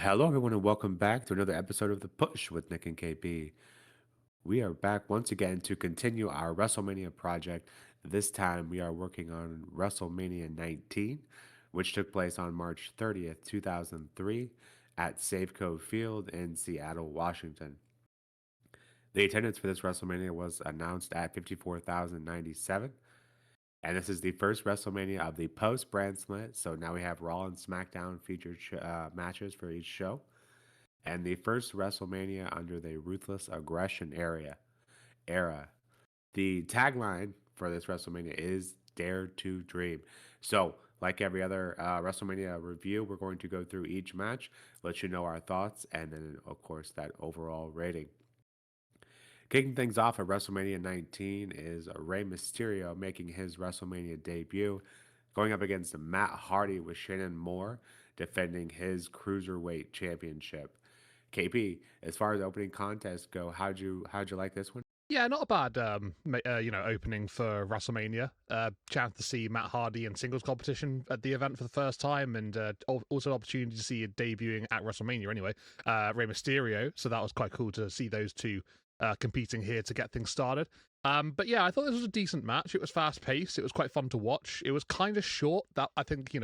Hello, everyone, and welcome back to another episode of The Push with Nick and KB. We are back once again to continue our WrestleMania project. This time, we are working on WrestleMania 19, which took place on March 30th, 2003, at Safeco Field in Seattle, Washington. The attendance for this WrestleMania was announced at 54,097, and this is the first WrestleMania of the post brand split. So now we have Raw and SmackDown featured matches for each show, and the first WrestleMania under the Ruthless Aggression era. The tagline for this WrestleMania is Dare to Dream. So, like every other WrestleMania review, we're going to go through each match, let you know our thoughts, and then, of course, that overall rating. Kicking things off at WrestleMania 19 is Rey Mysterio making his WrestleMania debut, going up against Matt Hardy with Shannon Moore defending his Cruiserweight championship. KP, as far as opening contests go, how'd you like this one? Yeah, not a bad opening for WrestleMania. Chance to see Matt Hardy in singles competition at the event for the first time, and also an opportunity to see it debuting at WrestleMania anyway. Rey Mysterio, so that was quite cool to see those two competing here to get things started. But yeah, I thought this was a decent match. It was fast paced. It was quite fun to watch. It was kind of short. That I think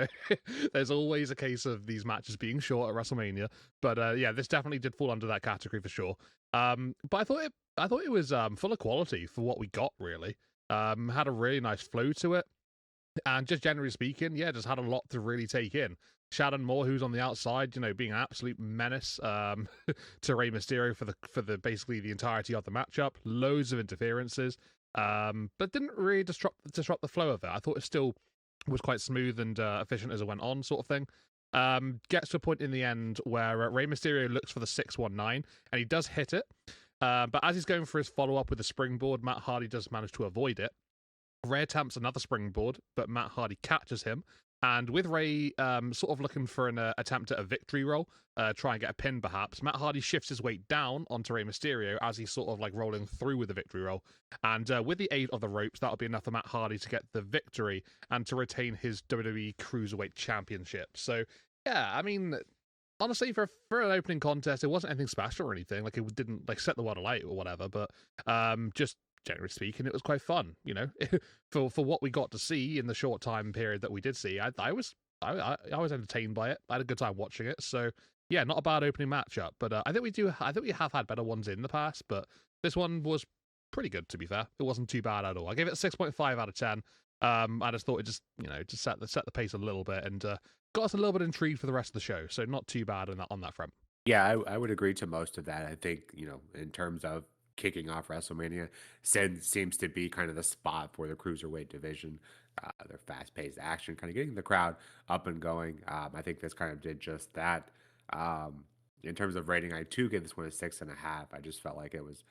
there's always a case of these matches being short at WrestleMania. But yeah, this definitely did fall under that category for sure. But I thought it was full of quality for what we got. Really, had a really nice flow to it, and just generally speaking, yeah, just had a lot to really take in. Shannon Moore, who's on the outside, being an absolute menace to Rey Mysterio for the basically the entirety of the matchup. Loads of interferences, but didn't really disrupt the flow of it. I thought it still was quite smooth and efficient as it went on, sort of thing. Gets to a point in the end where Rey Mysterio looks for the 619, and he does hit it. But as he's going for his follow up with the springboard, Matt Hardy does manage to avoid it. Ray attempts another springboard, but Matt Hardy catches him. And with Ray sort of looking for an attempt at a victory roll, try and get a pin perhaps, Matt Hardy shifts his weight down onto Rey Mysterio as he's sort of like rolling through with the victory roll. And with the aid of the ropes, that'll be enough for Matt Hardy to get the victory and to retain his WWE Cruiserweight Championship. So, yeah, I mean, honestly, for an opening contest, it wasn't anything special or anything. Like it didn't like set the world alight or whatever. But just generally speaking, it was quite fun. For what we got to see in the short time period that we did see, I was entertained by it. I had a good time watching it. So yeah, not a bad opening matchup. But I think we have had better ones in the past, but this one was pretty good. To be fair, it wasn't too bad at all. I gave it a 6.5 out of 10. I just thought it just set the pace a little bit and got us a little bit intrigued for the rest of the show. So not too bad on that front. Yeah, I would agree to most of that. I think, in terms of kicking off WrestleMania, seems to be kind of the spot for the cruiserweight division. Their fast-paced action, kind of getting the crowd up and going. I think this kind of did just that. In terms of rating, I too gave this one a 6.5. I just felt like it was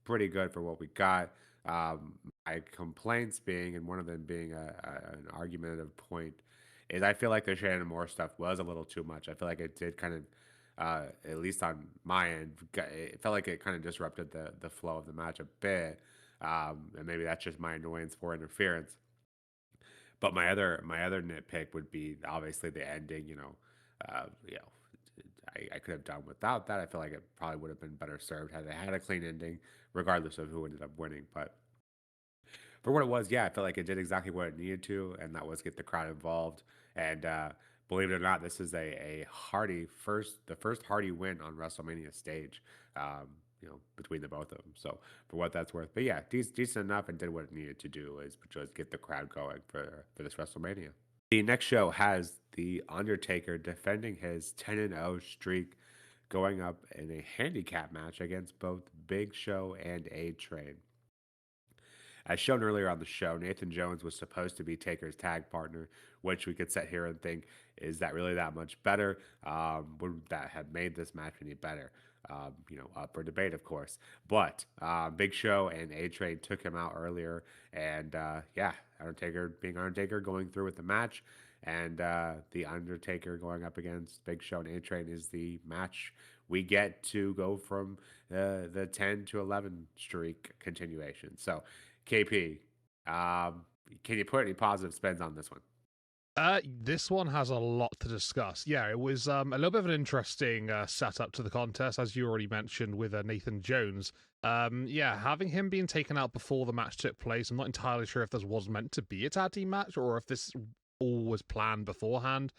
pretty good for what we got. My complaints being, and one of them being an argumentative point, is I feel like the Shannon Moore stuff was a little too much. I feel like it did kind of, at least on my end, it felt like it kind of disrupted the flow of the match a bit. And maybe that's just my annoyance for interference. But my other nitpick would be obviously the ending. Uh, you know, I could have done without that. I feel like it probably would have been better served had they had a clean ending, regardless of who ended up winning. But for what it was, yeah, I felt like it did exactly what it needed to, and that was get the crowd involved. And believe it or not, this is a the first Hardy win on WrestleMania stage. Between the both of them. So for what that's worth, but yeah, decent enough and did what it needed to do, which was get the crowd going for this WrestleMania. The next show has the Undertaker defending his 10-0 streak, going up in a handicap match against both Big Show and A Train. As shown earlier on the show, Nathan Jones was supposed to be Taker's tag partner, which we could sit here and think, is that really that much better? Would that have made this match any better? Up for debate, of course. But Big Show and A Train took him out earlier, and yeah, Undertaker being Undertaker going through with the match, and the Undertaker going up against Big Show and A Train is the match we get to go from the 10 to 11 streak continuation. So KP, can you put any positive spins on this one? This one has a lot to discuss. Yeah, it was a little bit of an interesting setup to the contest, as you already mentioned with Nathan Jones. Yeah, having him being taken out before the match took place, I'm not entirely sure if this was meant to be a tag team match or if this all was planned beforehand.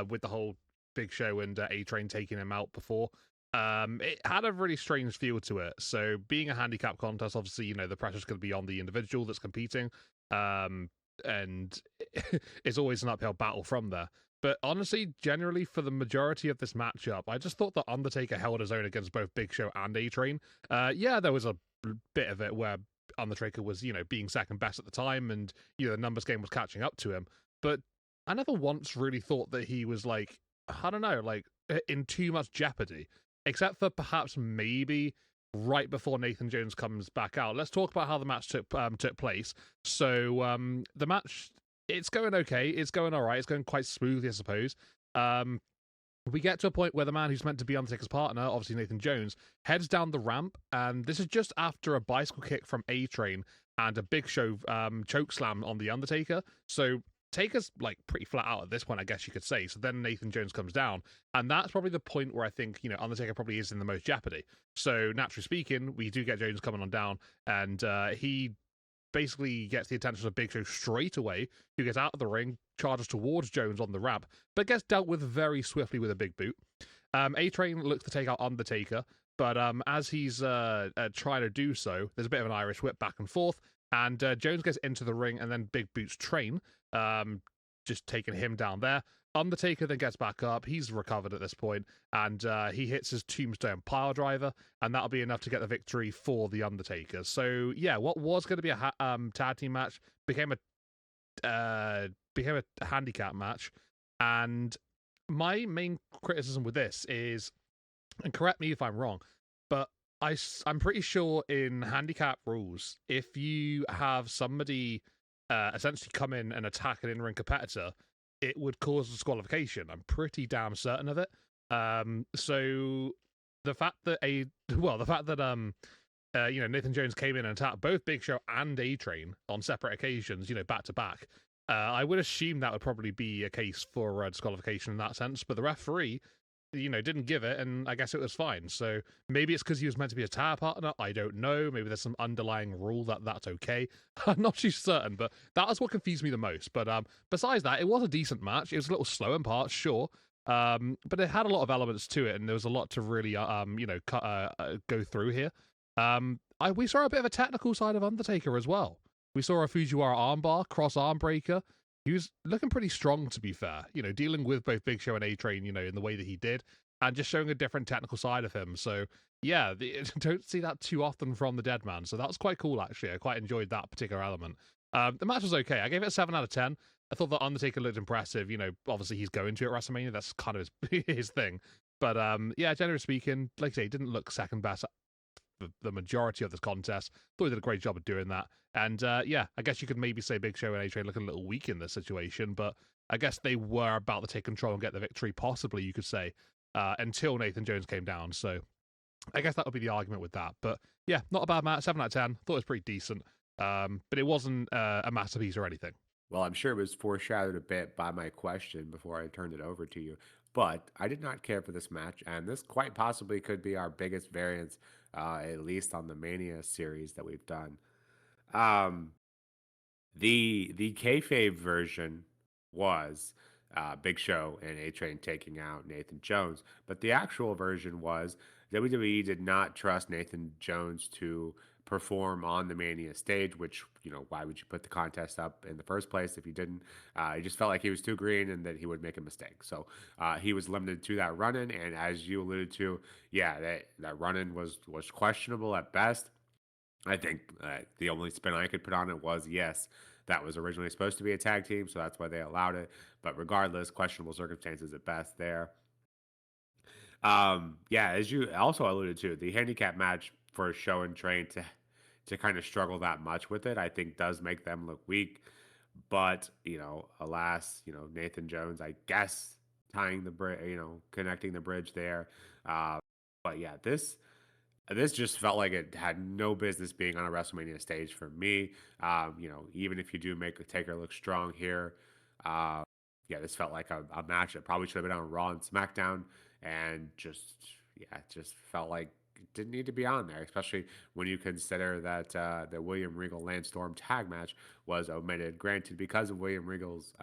With the whole Big Show and A Train taking him out before. It had a really strange feel to it. So, being a handicap contest, obviously, the pressure's going to be on the individual that's competing. And it's always an uphill battle from there. But honestly, generally, for the majority of this matchup, I just thought that Undertaker held his own against both Big Show and A Train. Yeah, there was a bit of it where Undertaker was, being second best at the time, and the numbers game was catching up to him. But I never once really thought that he was like, I don't know, like in too much jeopardy, except for perhaps maybe right before Nathan Jones comes back out. Let's talk about how the match took place. So the match, it's going okay. It's going all right. It's going quite smoothly, I suppose. We get to a point where the man who's meant to be Undertaker's partner, obviously Nathan Jones, heads down the ramp, and this is just after a bicycle kick from A Train and a Big Show choke slam on the Undertaker. So Taker's like pretty flat out at this point, I guess you could say. So then Nathan Jones comes down, and that's probably the point where I think Undertaker probably is in the most jeopardy. So naturally speaking, we do get Jones coming on down, and he basically gets the attention of Big Show straight away, who gets out of the ring, charges towards Jones on the ramp, but gets dealt with very swiftly with a big boot. A Train looks to take out Undertaker, but as he's trying to do so, there's a bit of an Irish whip back and forth, and Jones gets into the ring, and then Big Boots Train, just taking him down there. Undertaker then gets back up. He's recovered at this point, and he hits his Tombstone pile driver, and that'll be enough to get the victory for the Undertaker. So yeah, what was going to be a tag team match became a handicap match, and my main criticism with this is, and correct me if I'm wrong, but I'm pretty sure in handicap rules, if you have somebody essentially come in and attack an in-ring competitor, it would cause disqualification. I'm pretty damn certain of it. So the fact that Nathan Jones came in and attacked both Big Show and A Train on separate occasions, back to back. I would assume that would probably be a case for disqualification in that sense, but the referee, didn't give it, and I guess it was fine. So maybe it's because he was meant to be a tag partner. I don't know. Maybe there's some underlying rule that's okay. I'm not too certain, but that was what confused me the most. But besides that, it was a decent match. It was a little slow in parts, sure. But it had a lot of elements to it, and there was a lot to really, go through here. We saw a bit of a technical side of Undertaker as well. We saw a Fujiwara armbar, cross arm breaker. He was looking pretty strong, to be fair, dealing with both Big Show and A Train, in the way that he did, and just showing a different technical side of him. So, yeah, don't see that too often from the Dead Man. So that was quite cool, actually. I quite enjoyed that particular element. The match was okay. I gave it a 7 out of 10. I thought that Undertaker looked impressive. Obviously he's going to at WrestleMania. That's kind of his thing. But yeah, generally speaking, like I say, he didn't look second best the majority of this contest. Thought he did a great job of doing that. And yeah, I guess you could maybe say Big Show and A-Train looking a little weak in this situation, but I guess they were about to take control and get the victory, possibly, you could say, until Nathan Jones came down. So I guess that would be the argument with that. But yeah, not a bad match. 7 out of 10. Thought it was pretty decent. But it wasn't a masterpiece or anything. Well, I'm sure it was foreshadowed a bit by my question before I turned it over to you, but I did not care for this match, and this quite possibly could be our biggest variance, at least on the Mania series that we've done. Um, the kayfabe version was Big Show and A Train taking out Nathan Jones, but the actual version was WWE did not trust Nathan Jones to perform on the Mania stage. Which, why would you put the contest up in the first place if you didn't? He just felt like he was too green and that he would make a mistake. So he was limited to that run-in, and as you alluded to, yeah, that run-in was questionable at best. I think the only spin I could put on it was yes, that was originally supposed to be a tag team, so that's why they allowed it. But regardless, questionable circumstances at best there. Yeah, as you also alluded to, the handicap match for Show and Train to kind of struggle that much with it, I think does make them look weak. But alas, Nathan Jones, I guess, tying the bridge, connecting the bridge there. Uh, but yeah, this just felt like it had no business being on a WrestleMania stage for me. Even if you do make a Taker look strong here, yeah, this felt like a match that probably should have been on Raw and SmackDown, and just yeah, it just felt like it didn't need to be on there, especially when you consider that the William Regal Lance Storm tag match was omitted. Granted, because of William Regal's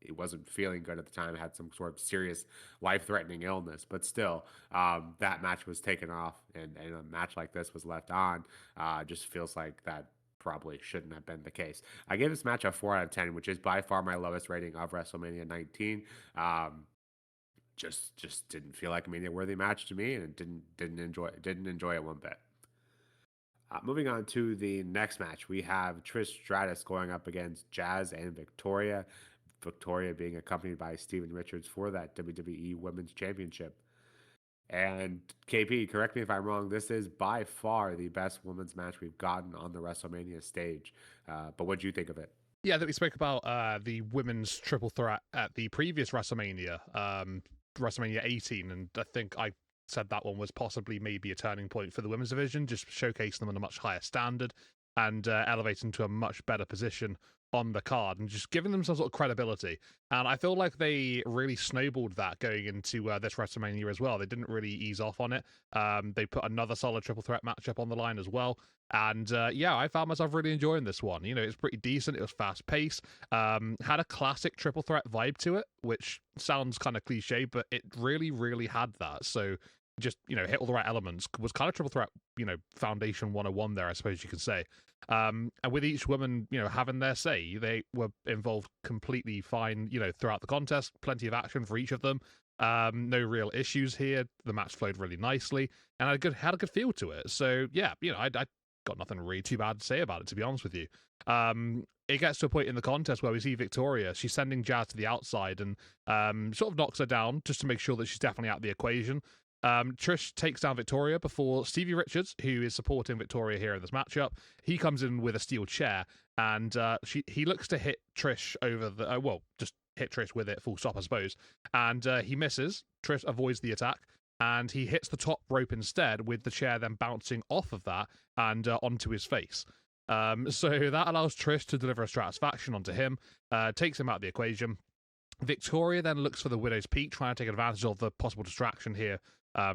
he wasn't feeling good at the time, had some sort of serious life threatening illness, but still, that match was taken off, and a match like this was left on. Just feels like that probably shouldn't have been the case. I gave this match a 4 out of 10, which is by far my lowest rating of WrestleMania 19. Um, just didn't feel like a media worthy match to me, and didn't enjoy it one bit. Moving on to the next match, we have Trish Stratus going up against Jazz and Victoria. Victoria being accompanied by Steven Richards for that WWE Women's Championship. And KP, correct me if I'm wrong, this is by far the best women's match we've gotten on the WrestleMania stage. But what do you think of it? Yeah, that we spoke about the women's triple threat at the previous WrestleMania, WrestleMania 18, and I think I said that one was possibly maybe a turning point for the women's division, just showcasing them on a much higher standard and elevating to a much better position on the card and just giving them some sort of credibility. And I feel like they really snowballed that going into this WrestleMania as well. They didn't really ease off on it. They put another solid triple threat matchup on the line as well. And yeah, I found myself really enjoying this one. You know, it's pretty decent. It was fast paced. Had a classic triple threat vibe to it, which sounds kind of cliche, but it really, really had that. So just, you know, hit all the right elements. Was kind of triple threat, you know, foundation 101 there, I suppose you could say. And with each woman, you know, having their say, they were involved completely fine, you know, throughout the contest. Plenty of action for each of them. No real issues here. The match flowed really nicely, and had a good feel to it. So yeah, you know, I got nothing really too bad to say about it, to be honest with you. It gets to a point in the contest where we see Victoria. She's sending Jazz to the outside and sort of knocks her down just to make sure that she's definitely out of the equation. Trish takes down Victoria before Stevie Richards, who is supporting Victoria here in this matchup, he comes in with a steel chair, and he looks to hit Trish over the just hit Trish with it, full stop, I suppose. And he misses. Trish avoids the attack, and he hits the top rope instead, with the chair then bouncing off of that and onto his face. So that allows Trish to deliver a satisfaction onto him, takes him out of the equation. Victoria then looks for the Widow's Peak, trying to take advantage of the possible distraction here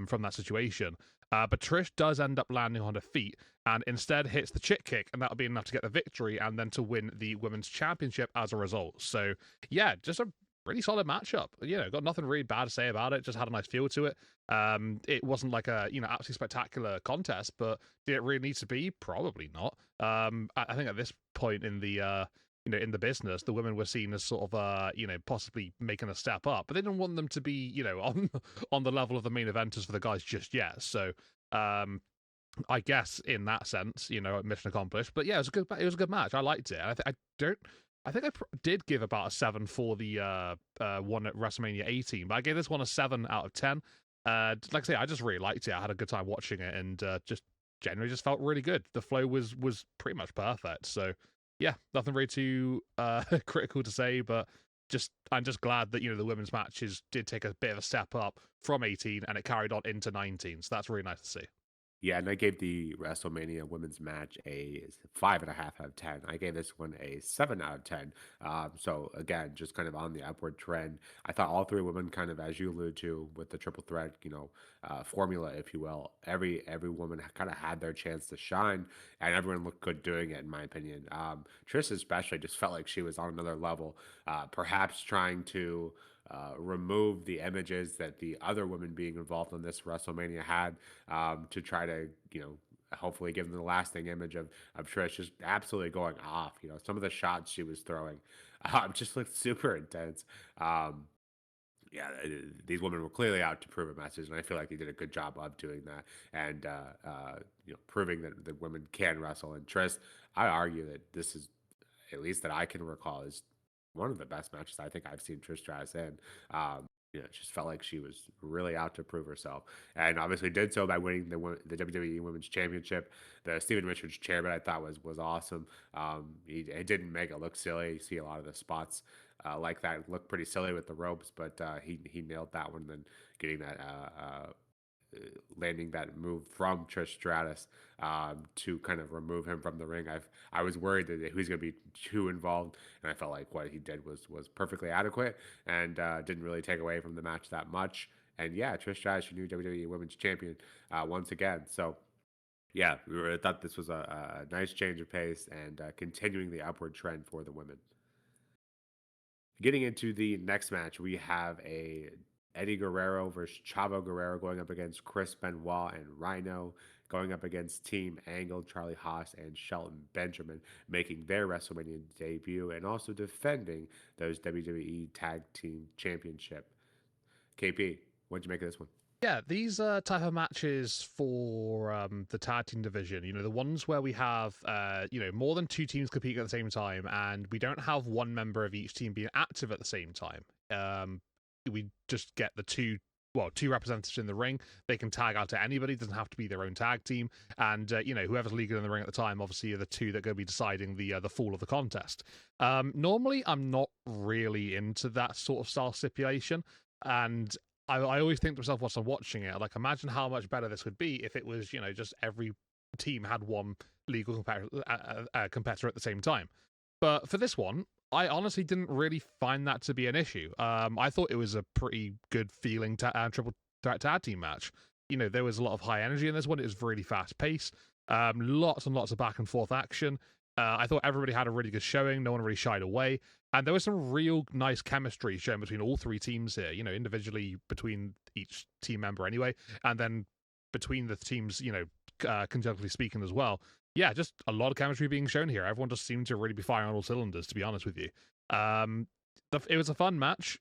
from that situation. But Trish does end up landing on her feet and instead hits the chick kick, and that'll be enough to get the victory and then to win the Women's Championship as a result. So, yeah, just a really solid matchup. You know, got nothing really bad to say about it, just had a nice feel to it. It wasn't like a, you know, absolutely spectacular contest, but did it really need to be? Probably not. I think at this point in the you know, in the business, the women were seen as sort of, you know, possibly making a step up, but they didn't want them to be, you know, on the level of the main eventers for the guys just yet. So, I guess in that sense, you know, mission accomplished. But yeah, it was a good match. I liked it. I think I did give about a 7 for the one at WrestleMania 18, but I gave this one a 7 out of 10. Like I say, I just really liked it. I had a good time watching it, and just generally just felt really good. The flow was pretty much perfect. So yeah, nothing really too critical to say, but I'm just glad that, you know, the women's matches did take a bit of a step up from 18 and it carried on into 19. So that's really nice to see. Yeah, and I gave the WrestleMania women's match a 5.5 out of 10. I gave this one a 7 out of 10. So again, just kind of on the upward trend. I thought all three women, kind of as you allude to with the triple threat, you know, formula, if you will. Every woman kind of had their chance to shine, and everyone looked good doing it, in my opinion. Trish especially just felt like she was on another level. Perhaps trying to remove the images that the other women being involved in this WrestleMania had, to try to, you know, hopefully give them the lasting image of Trish just absolutely going off. You know, some of the shots she was throwing just looked super intense. Um, yeah, these women were clearly out to prove a message, and I feel like they did a good job of doing that, and you know, proving that women can wrestle. And Trish, I argue that this is, at least that I can recall, is one of the best matches I think I've seen Trish Stratus in. You know, it just felt like she was really out to prove herself, and obviously did so by winning the WWE Women's Championship. The Steven Richards chairman I thought was awesome. It didn't make it look silly. You see a lot of the spots like that look pretty silly with the ropes, but he nailed that one. Then getting that landing that move from Trish Stratus to kind of remove him from the ring. I was worried that he was going to be too involved, and I felt like what he did was perfectly adequate and didn't really take away from the match that much. And yeah, Trish Stratus, your new WWE Women's Champion, once again. So yeah, I thought this was a nice change of pace and continuing the upward trend for the women. Getting into the next match, we have a Eddie Guerrero versus Chavo Guerrero going up against Chris Benoit and Rhino, going up against Team Angle, Charlie Haas and Shelton Benjamin, making their WrestleMania debut and also defending those WWE Tag Team Championship. KP, what'd you make of this one? Yeah, these type of matches for the tag team division, the ones where we have, more than two teams competing at the same time, and we don't have one member of each team being active at the same time. We just get two representatives in the ring. They can tag out to anybody. It doesn't have to be their own tag team. And, whoever's legal in the ring at the time, obviously, are the two that are going to be deciding the fall of the contest. Normally, I'm not really into that sort of style stipulation. And I always think to myself whilst I'm watching it, like, imagine how much better this would be if it was, just every team had one legal competitor at the same time. But for this one, I honestly didn't really find that to be an issue. I thought it was a pretty good feeling triple threat tag team match. There was a lot of high energy in this one. It was really fast paced. Lots and lots of back and forth action. I thought everybody had a really good showing. No one really shied away. And there was some real nice chemistry shown between all three teams here, individually between each team member anyway, and then between the teams, conjunctively speaking as well. Yeah, just a lot of chemistry being shown here. Everyone just seemed to really be firing on all cylinders, to be honest with you. It was a fun match,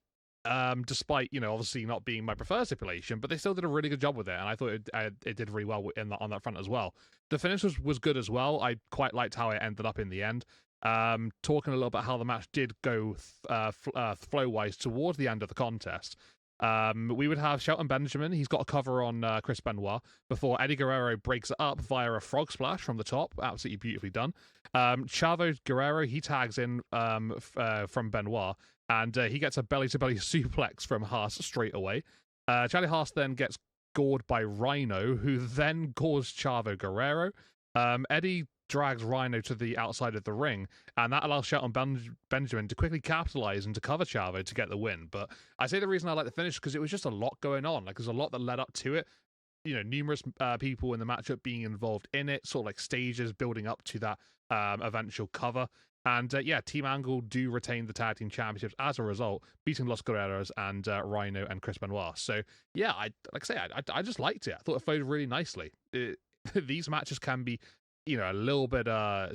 despite, obviously not being my preferred stipulation, but they still did a really good job with it, and I thought it did really well on that front as well. The finish was good as well. I quite liked how it ended up in the end. Talking a little about how the match did go flow-wise towards the end of the contest. We would have Shelton Benjamin. He's got a cover on Chris Benoit before Eddie Guerrero breaks it up via a frog splash from the top. Absolutely beautifully done. Chavo Guerrero, he tags in from Benoit, and he gets a belly-to-belly suplex from Haas straight away. Charlie Haas then gets gored by Rhyno, who then gores Chavo Guerrero. Eddie drags Rhino to the outside of the ring, and that allows Shelton Benjamin to quickly capitalize and to cover Chavo to get the win. But I say the reason I like the finish because it was just a lot going on. Like, there's a lot that led up to it. Numerous people in the matchup being involved in it, sort of like stages building up to that eventual cover. And Team Angle do retain the tag team championships as a result, beating Los Guerreros and Rhino and Chris Benoit. So yeah, I just liked it. I thought it flowed really nicely. These matches can be a little bit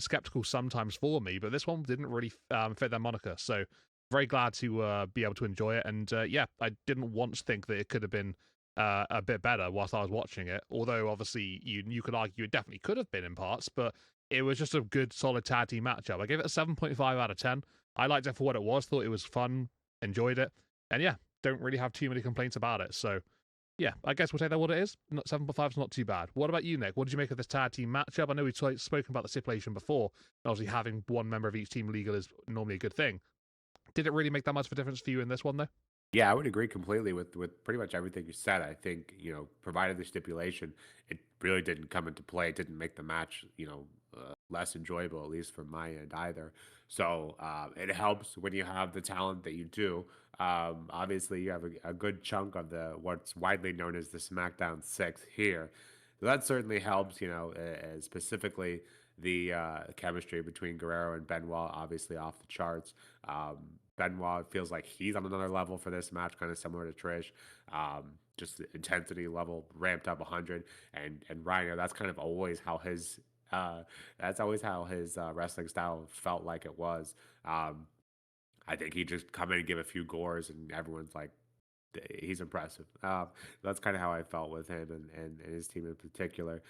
skeptical sometimes for me, but this one didn't really fit their moniker. So very glad to be able to enjoy it. And I didn't once think that it could have been a bit better whilst I was watching it. Although obviously you could argue it definitely could have been in parts, but it was just a good solid tag team matchup. I gave it a 7.5 out of 10. I liked it for what it was, thought it was fun, enjoyed it. And don't really have too many complaints about it. So yeah, I guess we'll take that what it is. 7.5 is not too bad. What about you, Nick? What did you make of this tag team matchup? I know we've spoken about the stipulation before. Obviously, having one member of each team legal is normally a good thing. Did it really make that much of a difference for you in this one, though? Yeah, I would agree completely with pretty much everything you said. I think, provided the stipulation, it really didn't come into play. It didn't make the match, less enjoyable, at least from my end either. So it helps when you have the talent that you do. Obviously, you have a good chunk of the what's widely known as the SmackDown Six here. So that certainly helps, specifically the chemistry between Guerrero and Benoit, obviously off the charts. Benoit feels like he's on another level for this match, kind of similar to Trish. Just the intensity level ramped up 100, and Rhino. That's always how his wrestling style felt like it was. I think he just come in and give a few gores, and everyone's like, he's impressive. That's kind of how I felt with him and his team in particular.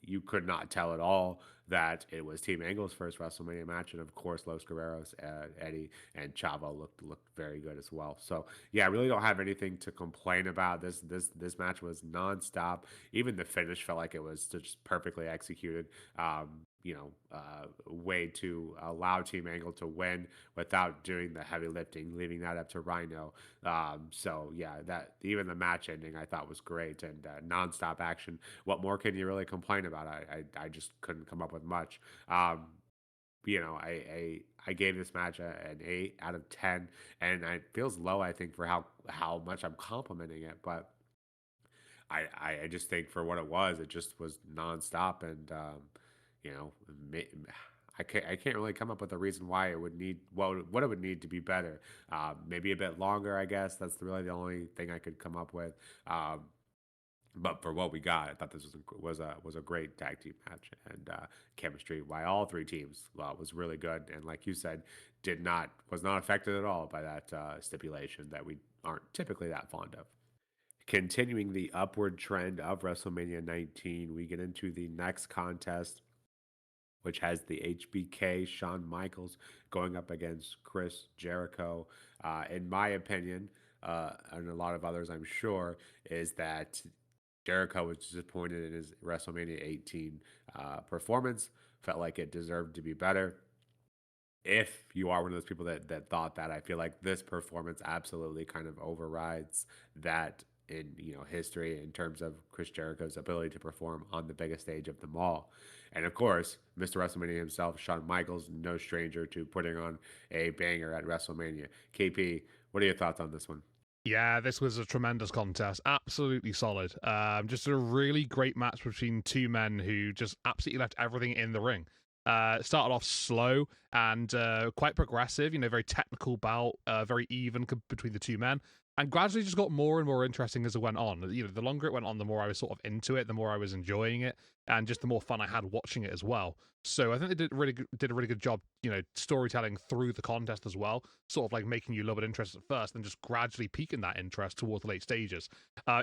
You could not tell at all that it was Team Angle's first WrestleMania match, and of course, Los Guerreros, Eddie, and Chavo looked very good as well. So yeah, I really don't have anything to complain about. This match was nonstop. Even the finish felt like it was just perfectly executed. way to allow Team Angle to win without doing the heavy lifting, leaving that up to Rhino. So yeah, that even the match ending I thought was great, and nonstop action. What more can you really complain about? I just couldn't come up with much. I gave this match an 8 out of 10, and it feels low, I think, for how much I'm complimenting it, but I just think for what it just was nonstop, and you know, I can't really come up with a reason why it would need what it would need to be better. Maybe a bit longer, I guess. That's really the only thing I could come up with. Um, but for what we got, I thought this was a great tag team match, and chemistry by all three teams was really good. And like you said, was not affected at all by that stipulation that we aren't typically that fond of. Continuing the upward trend of WrestleMania 19, we get into the next contest, which has the HBK Shawn Michaels going up against Chris Jericho. In my opinion, and a lot of others, I'm sure, is that Jericho was disappointed in his WrestleMania 18 performance. Felt like it deserved to be better. If you are one of those people that thought that, I feel like this performance absolutely kind of overrides that in history in terms of Chris Jericho's ability to perform on the biggest stage of them all. And of course, Mr. WrestleMania himself, Shawn Michaels, no stranger to putting on a banger at WrestleMania. KP, what are your thoughts on this one? Yeah, this was a tremendous contest. Absolutely solid. Just a really great match between two men who just absolutely left everything in the ring. Started off slow and quite progressive, very technical bout, very even between the two men. And gradually just got more and more interesting as it went on. The longer it went on, the more I was sort of into it, the more I was enjoying it, and just the more fun I had watching it as well. So I think they did a really good job, storytelling through the contest as well, sort of like making you love it interest at first, and just gradually piquing that interest towards the late stages.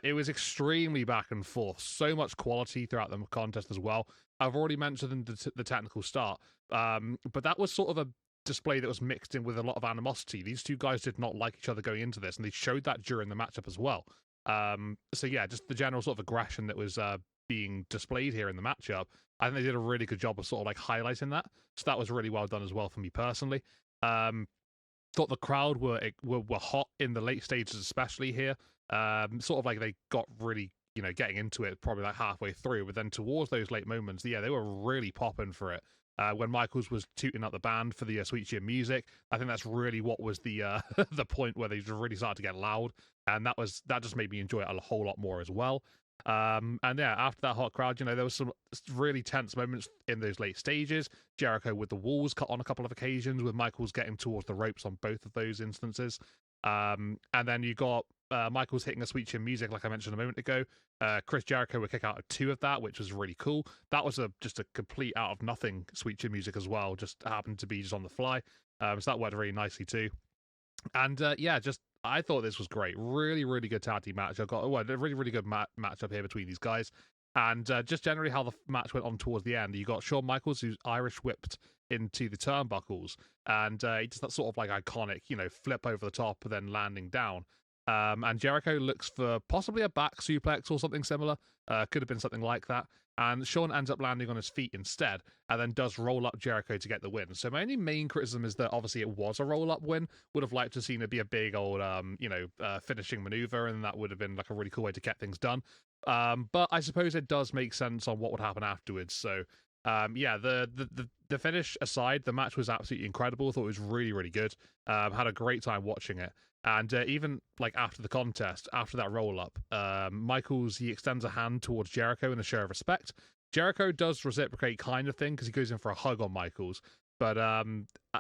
It was extremely back and forth, so much quality throughout the contest as well. I've already mentioned the technical start, but that was sort of a display that was mixed in with a lot of animosity. These two guys did not like each other going into this, and they showed that during the matchup as well. So yeah, just the general sort of aggression that was being displayed here in the matchup. I think they did a really good job of sort of like highlighting that. So that was really well done as well for me personally. Thought the crowd were hot in the late stages, especially here. Sort of like they got really getting into it probably like halfway through, but then towards those late moments, yeah, they were really popping for it. When Michaels was tooting up the band for the Sweet Chin Music, I think that's really what was the the point where they really started to get loud, and that just made me enjoy it a whole lot more as well. And yeah, after that hot crowd, there was some really tense moments in those late stages. Jericho with the walls cut on a couple of occasions, with Michaels getting towards the ropes on both of those instances. And then you got Michaels hitting a Sweet Chin Music, like I mentioned a moment ago. Chris Jericho would kick out of two of that, which was really cool. That was just a complete out of nothing Sweet Chin Music as well, just happened to be just on the fly. So that worked really nicely too. And yeah, just I thought this was great. Really, really good tag team match. I got a really, really good matchup here between these guys. And just generally how the match went on towards the end, you got Shawn Michaels, who's Irish whipped into the turnbuckles, and he does that sort of like iconic, flip over the top and then landing down. And Jericho looks for possibly a back suplex or something similar. Could have been something like that. And Shawn ends up landing on his feet instead, and then does roll up Jericho to get the win. So my only main criticism is that obviously it was a roll up win. Would have liked to have seen it be a big old, finishing maneuver, and that would have been like a really cool way to get things done. But I suppose it does make sense on what would happen afterwards. So yeah, the finish aside, the match was absolutely incredible. I thought it was really, really good. Had a great time watching it. And even like after the contest, after that roll up, Michaels, he extends a hand towards Jericho in a show of respect. Jericho does reciprocate kind of thing because he goes in for a hug on Michaels. But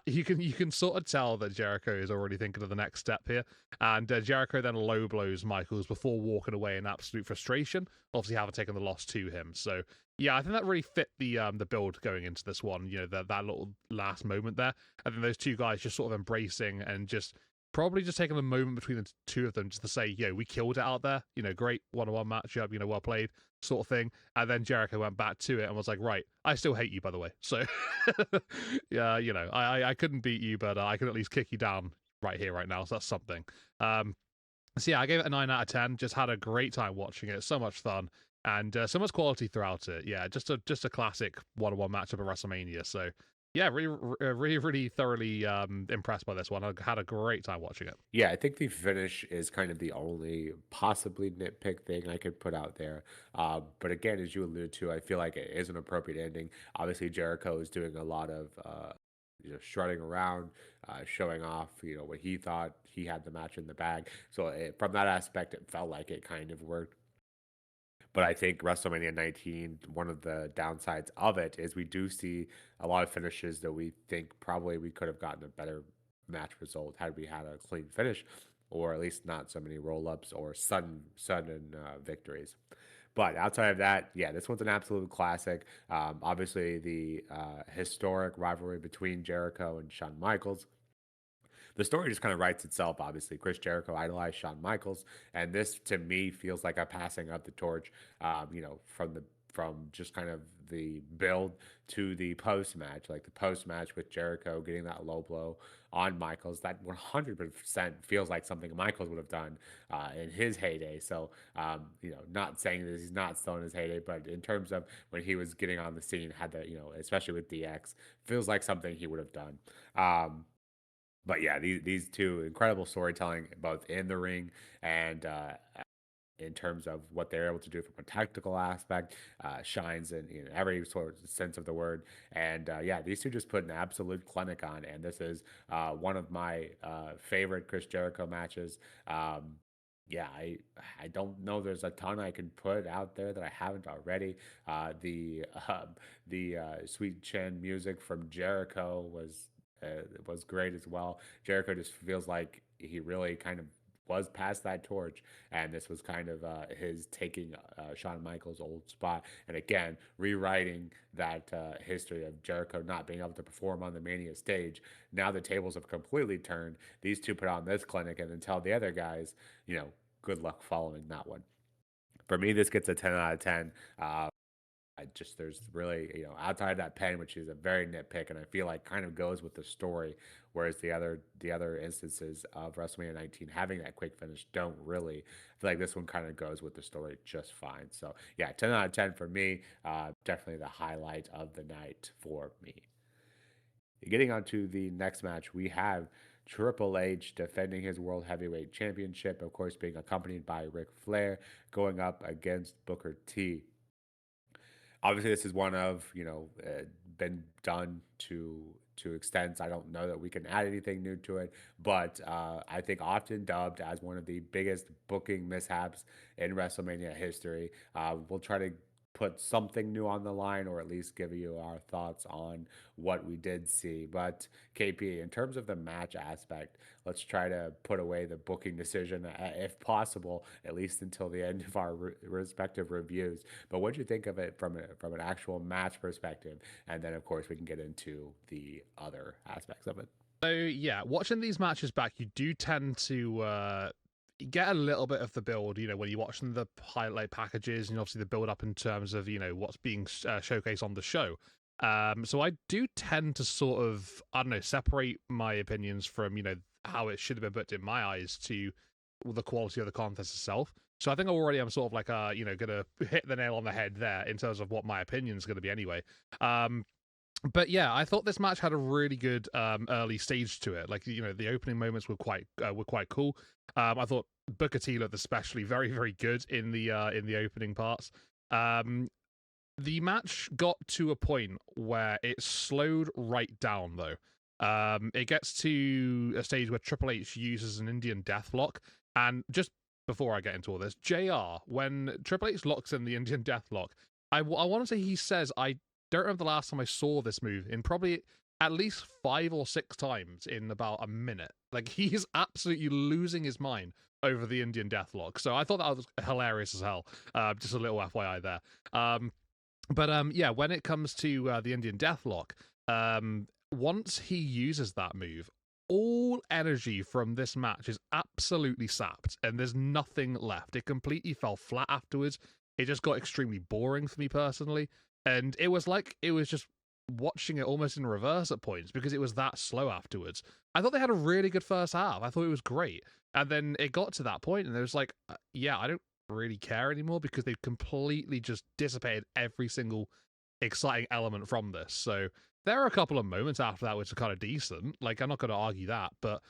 you can sort of tell that Jericho is already thinking of the next step here. And Jericho then low blows Michaels before walking away in absolute frustration, obviously having taken the loss to him. So yeah, I think that really fit the build going into this one. That little last moment there. I think those two guys just sort of embracing and just probably just taking a moment between the two of them just to say, yeah, we killed it out there. Great one-on-one matchup, well played, sort of thing. And then Jericho went back to it and was like, right, I still hate you, by the way. So, yeah, I couldn't beat you, but I can at least kick you down right here, right now. So that's something. So yeah, I gave it a 9 out of 10. Just had a great time watching it. So much fun. and so much quality throughout it. Yeah, just a classic one-on-one matchup at WrestleMania. So yeah, really thoroughly impressed by this one. I had a great time watching it. Yeah, I think the finish is kind of the only possibly nitpick thing I could put out there. But again, as you alluded to, I feel like it is an appropriate ending. Obviously, Jericho is doing a lot of strutting around, showing off, what he thought he had the match in the bag. So from that aspect, it felt like it kind of worked. But I think WrestleMania 19, one of the downsides of it is we do see a lot of finishes that we think probably we could have gotten a better match result had we had a clean finish, or at least not so many roll ups or sudden victories. But outside of that, yeah, this one's an absolute classic. Obviously, the historic rivalry between Jericho and Shawn Michaels, the story just kind of writes itself. Obviously, Chris Jericho idolized Shawn Michaels, and this to me feels like a passing of the torch. From just kind of the build to the post match, like the post match with Jericho getting that low blow on Michaels, that 100% feels like something Michaels would have done in his heyday. So, not saying that he's not still in his heyday, but in terms of when he was getting on the scene, had the, especially with DX, feels like something he would have done. But yeah, these two incredible storytelling, both in the ring and in terms of what they're able to do from a tactical aspect, shines in every sort of sense of the word. And yeah, these two just put an absolute clinic on. And this is one of my favorite Chris Jericho matches. Yeah, I don't know. There's a ton I can put out there that I haven't already. The Sweet Chin music from Jericho was great as well. Jericho just feels like he really kind of was past that torch, and this was kind of his taking Shawn Michaels' old spot, and again rewriting that history of Jericho not being able to perform on the Mania stage. Now the tables have completely turned. These two put on this clinic, and then tell the other guys, good luck following that one. For me, this gets a 10 out of 10. There's really, outside that pen, which is a very nitpick, and I feel like kind of goes with the story, whereas the other instances of WrestleMania 19 having that quick finish don't really. I feel like this one kind of goes with the story just fine. So yeah, 10 out of 10 for me. Definitely the highlight of the night for me. Getting on to the next match, we have Triple H defending his World Heavyweight Championship, of course, being accompanied by Ric Flair, going up against Booker T. Obviously, this is one of been done to extents. I don't know that we can add anything new to it, but I think often dubbed as one of the biggest booking mishaps in WrestleMania history. We'll try to put something new on the line, or at least give you our thoughts on what we did see. But KP, in terms of the match aspect, let's try to put away the booking decision, if possible, at least until the end of our respective reviews. But what do you think of it from an actual match perspective? And then, of course, we can get into the other aspects of it. So yeah, watching these matches back, you do tend to get a little bit of the build, when you're watching the highlight packages, and obviously the build up in terms of, what's being showcased on the show. So I do tend to sort of, I don't know, separate my opinions from, how it should have been put in my eyes to the quality of the contest itself. So I think already I'm sort of like, gonna hit the nail on the head there in terms of what my opinion is gonna be anyway. But yeah, I thought this match had a really good early stage to it. Like, the opening moments were quite cool. I thought Booker T looked especially very, very good in the opening parts. The match got to a point where it slowed right down, though. It gets to a stage where Triple H uses an Indian Deathlock, and just before I get into all this, JR, when Triple H locks in the Indian Deathlock, I want to say he says, I don't remember the last time I saw this move, in probably at least 5 or 6 times in about a minute. Like, he is absolutely losing his mind over the Indian Deathlock. So I thought that was hilarious as hell. Just a little FYI there. But yeah, when it comes to the Indian Deathlock, once he uses that move, all energy from this match is absolutely sapped, and there's nothing left. It completely fell flat afterwards. It just got extremely boring for me personally. And it was just watching it almost in reverse at points, because it was that slow afterwards. I thought they had a really good first half. I thought it was great. And then it got to that point, and it was like, yeah, really care anymore because they've completely just dissipated every single exciting element from this. So there are a couple of moments after that which are kind of decent. Like, I'm not going to argue that, but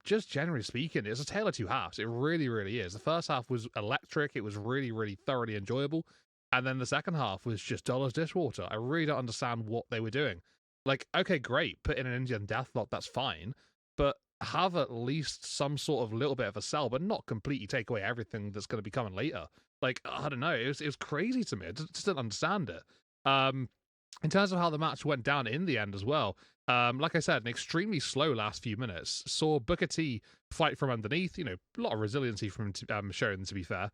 just generally speaking, it's a tale of two halves. It really, really is. The first half was electric. It was really, really thoroughly enjoyable. And then the second half was just dollars dishwater. I really don't understand what they were doing. Like, okay, great, put in an Indian deathlock, that's fine, but have at least some sort of little bit of a sell, but not completely take away everything that's going to be coming later. Like, I don't know, it was crazy to me. I just didn't understand it. In terms of how the match went down in the end as well, like I said, an extremely slow last few minutes. Saw Booker T fight from underneath. You know, a lot of resiliency from Sharon, to be fair.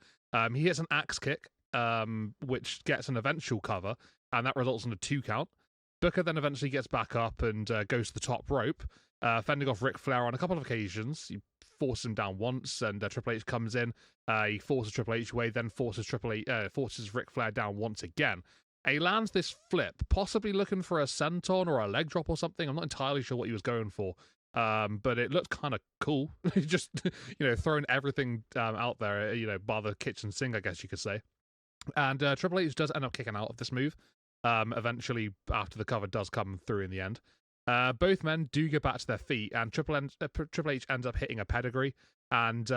He hits an axe kick, which gets an eventual cover, and that results in a 2 count. Booker then eventually gets back up and goes to the top rope, fending off Ric Flair on a couple of occasions. He forces him down once, and Triple H comes in. He forces Triple H away, then forces Ric Flair down once again. He lands this flip, possibly looking for a senton or a leg drop or something. I'm not entirely sure what he was going for, but it looked kind of cool. Just, throwing everything out there, by the kitchen sink, I guess you could say. And Triple H does end up kicking out of this move, eventually, after the cover does come through in the end. Both men do get back to their feet, and Triple H ends up hitting a pedigree, and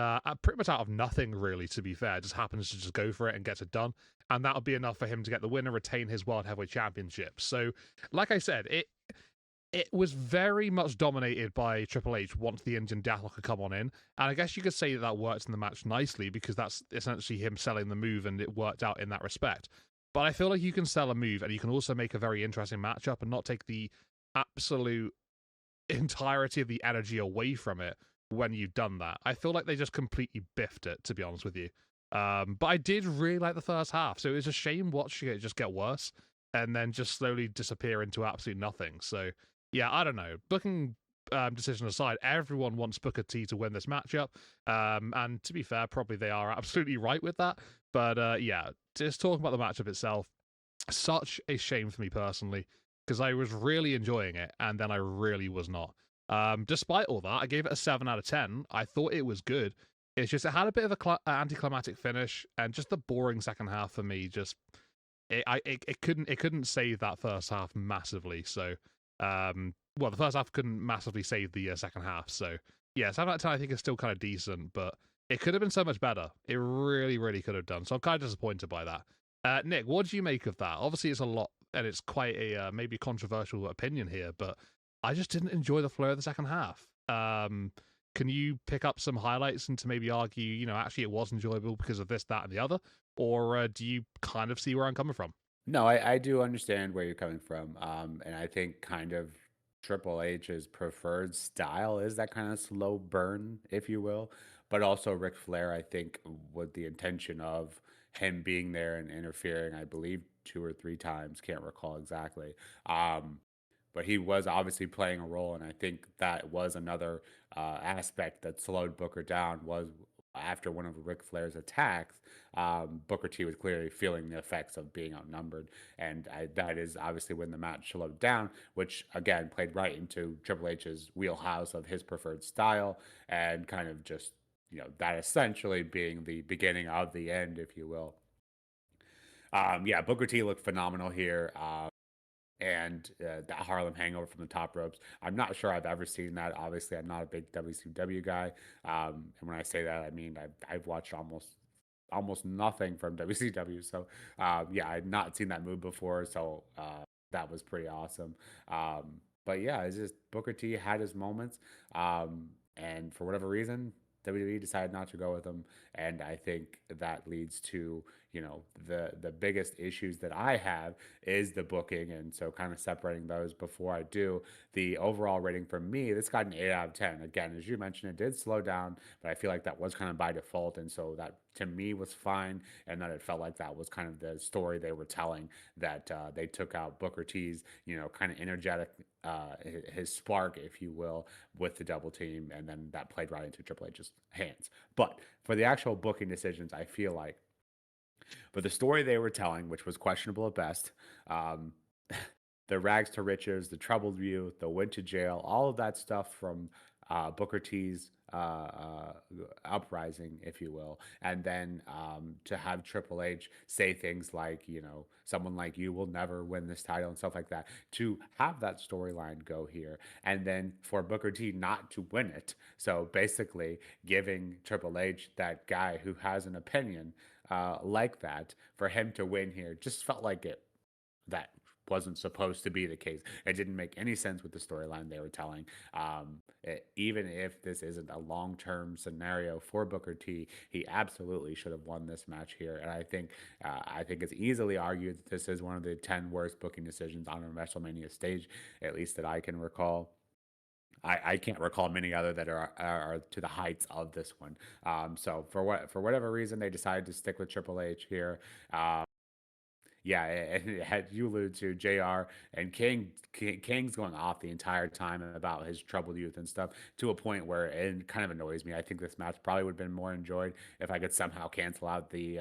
pretty much out of nothing, really, to be fair, just happens to just go for it and gets it done, and that'll be enough for him to get the win and retain his World Heavyweight Championship. So, like I said, it was very much dominated by Triple H once the Indian Deathlock had come on in, and I guess you could say that worked in the match nicely because that's essentially him selling the move, and it worked out in that respect. But I feel like you can sell a move, and you can also make a very interesting matchup and not take the absolute entirety of the energy away from it when you've done that. I feel like they just completely biffed it, to be honest with you. But I did really like the first half, so it was a shame watching it just get worse and then just slowly disappear into absolute nothing. So yeah, I don't know. Booking decision aside, everyone wants Booker T to win this matchup, and to be fair, probably they are absolutely right with that. But yeah, just talking about the matchup itself, such a shame for me personally because I was really enjoying it, and then I really was not. Despite all that, I gave it a 7 out of 10. I thought it was good. It's just it had a bit of a anticlimactic finish, and just the boring second half for me. Just it couldn't save that first half massively. So, the first half couldn't massively save the second half. So yeah, 7 out of 10 I think is still kind of decent, but it could have been so much better. It really, really could have done. So I'm kind of disappointed by that. Nick, what do you make of that? Obviously, it's a lot, and it's quite a maybe controversial opinion here, but I just didn't enjoy the flow of the second half. Can you pick up some highlights and to maybe argue, actually it was enjoyable because of this, that, and the other? Or do you kind of see where I'm coming from? No, I do understand where you're coming from. And I think kind of Triple H's preferred style is that kind of slow burn, if you will. But also Ric Flair, I think, with the intention of him being there and interfering, I believe 2 or 3 times, can't recall exactly. Um, but he was obviously playing a role, and I think that was another aspect that slowed Booker down was after one of Ric Flair's attacks, Booker T was clearly feeling the effects of being outnumbered, and that is obviously when the match slowed down, which again played right into Triple H's wheelhouse of his preferred style, and kind of just that essentially being the beginning of the end, if you will. Yeah, Booker T looked phenomenal here. And that Harlem Hangover from the top ropes. I'm not sure I've ever seen that. Obviously, I'm not a big WCW guy, and when I say that, I mean I've watched almost nothing from WCW. So yeah, I'd not seen that move before, so that was pretty awesome. But yeah, it's just Booker T had his moments, and for whatever reason, WWE decided not to go with him, and I think that leads to the biggest issues that I have is the booking, and so kind of separating those before I do the overall rating for me. This got an 8 out of 10. Again, as you mentioned, it did slow down, but I feel like that was kind of by default, and so that to me was fine, and that it felt like that was kind of the story they were telling, that they took out Booker T's kind of energetic his spark, if you will, with the double team, and then that played right into Triple H's hands. But for the actual booking decisions, I feel like for the story they were telling, which was questionable at best, um, the rags to riches, the troubled youth, the went to jail, all of that stuff from Booker T's uprising, if you will, and then to have Triple H say things like, someone like you will never win this title and stuff like that, to have that storyline go here, and then for Booker T not to win it. So basically, giving Triple H, that guy who has an opinion like that, for him to win here just felt like that wasn't supposed to be the case. It didn't make any sense with the storyline they were telling. Even if this isn't a long term scenario for Booker T, he absolutely should have won this match here. And I think it's easily argued that this is one of the 10 worst booking decisions on a WrestleMania stage, at least that I can recall. I can't recall many other that are to the heights of this one. So for whatever reason they decided to stick with Triple H here. Yeah, and had you alluded to JR and King's going off the entire time about his troubled youth and stuff, to a point where it kind of annoys me. I think this match probably would have been more enjoyed if I could somehow cancel out the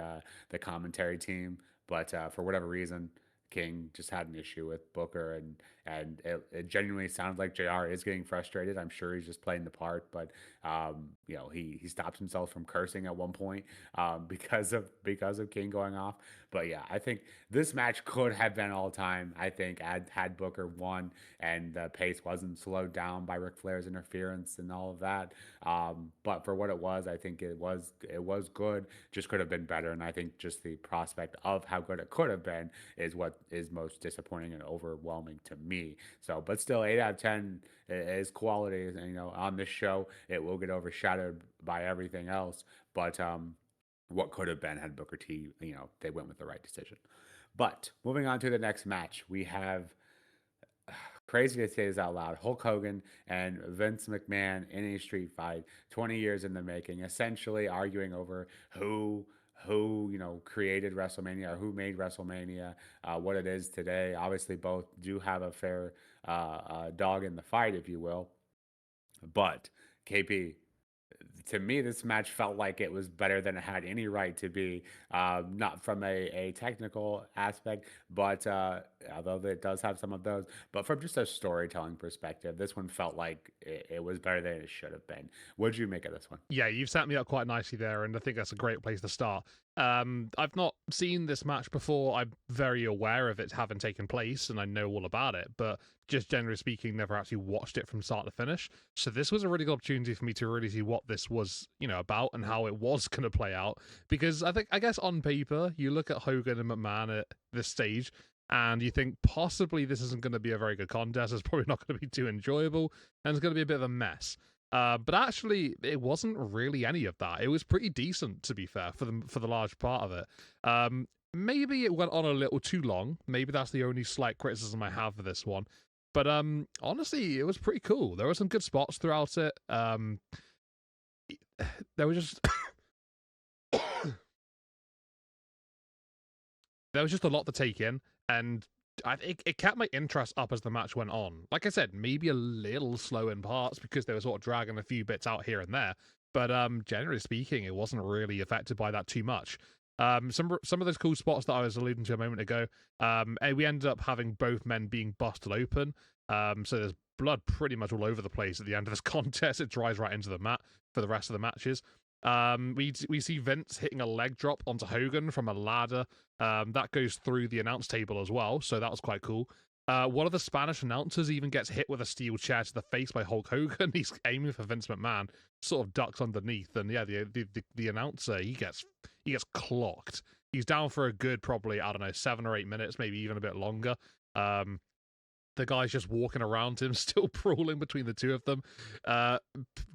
commentary team, but for whatever reason, King just had an issue with Booker, and it genuinely sounds like JR is getting frustrated. I'm sure he's just playing the part, but he stops himself from cursing at one point because of King going off. But yeah, I think this match could have been all time. I think had Booker won and the pace wasn't slowed down by Ric Flair's interference and all of that. But for what it was, I think it was good. Just could have been better, and I think just the prospect of how good it could have been is what is most disappointing and overwhelming to me. So, but still, 8 out of 10 is quality. And, on this show, it will get overshadowed by everything else. But what could have been had Booker T, they went with the right decision. But moving on to the next match, we have, crazy to say this out loud, Hulk Hogan and Vince McMahon in a street fight, 20 years in the making, essentially arguing over who created WrestleMania, or who made WrestleMania what it is today. Obviously, both do have a fair dog in the fight, if you will. But KP, to me, this match felt like it was better than it had any right to be. Not from a technical aspect, but although it does have some of those, but from just a storytelling perspective, this one felt like it was better than it should have been. What did you make of this one? Yeah, you've set me up quite nicely there, and I think that's a great place to start. I've not seen this match before. I'm very aware of it having taken place, and I know all about it, but just generally speaking, never actually watched it from start to finish. So this was a really good opportunity for me to really see what this was, about and how it was going to play out. Because I guess on paper, you look at Hogan and McMahon at this stage, and you think possibly this isn't going to be a very good contest. It's probably not going to be too enjoyable, and it's going to be a bit of a mess. But actually, it wasn't really any of that. It was pretty decent, to be fair, for the large part of it. Maybe it went on a little too long. Maybe that's the only slight criticism I have for this one. But honestly, it was pretty cool. There were some good spots throughout it. There was just there was just a lot to take in, and I think it kept my interest up as the match went on. Like I said, maybe a little slow in parts because they were sort of dragging a few bits out here and there. But generally speaking, it wasn't really affected by that too much. Some of those cool spots that I was alluding to a moment ago, we ended up having both men being busted open. So there's blood pretty much all over the place at the end of this contest. It dries right into the mat for the rest of the matches. We see Vince hitting a leg drop onto Hogan from a ladder. That goes through the announce table as well, so that was quite cool. One of the Spanish announcers even gets hit with a steel chair to the face by Hulk Hogan. He's aiming for Vince McMahon, sort of ducks underneath, and yeah, the announcer he gets clocked. He's down for a good probably, I don't know, 7 or 8 minutes, maybe even a bit longer. The guy's just walking around him, still brawling between the two of them.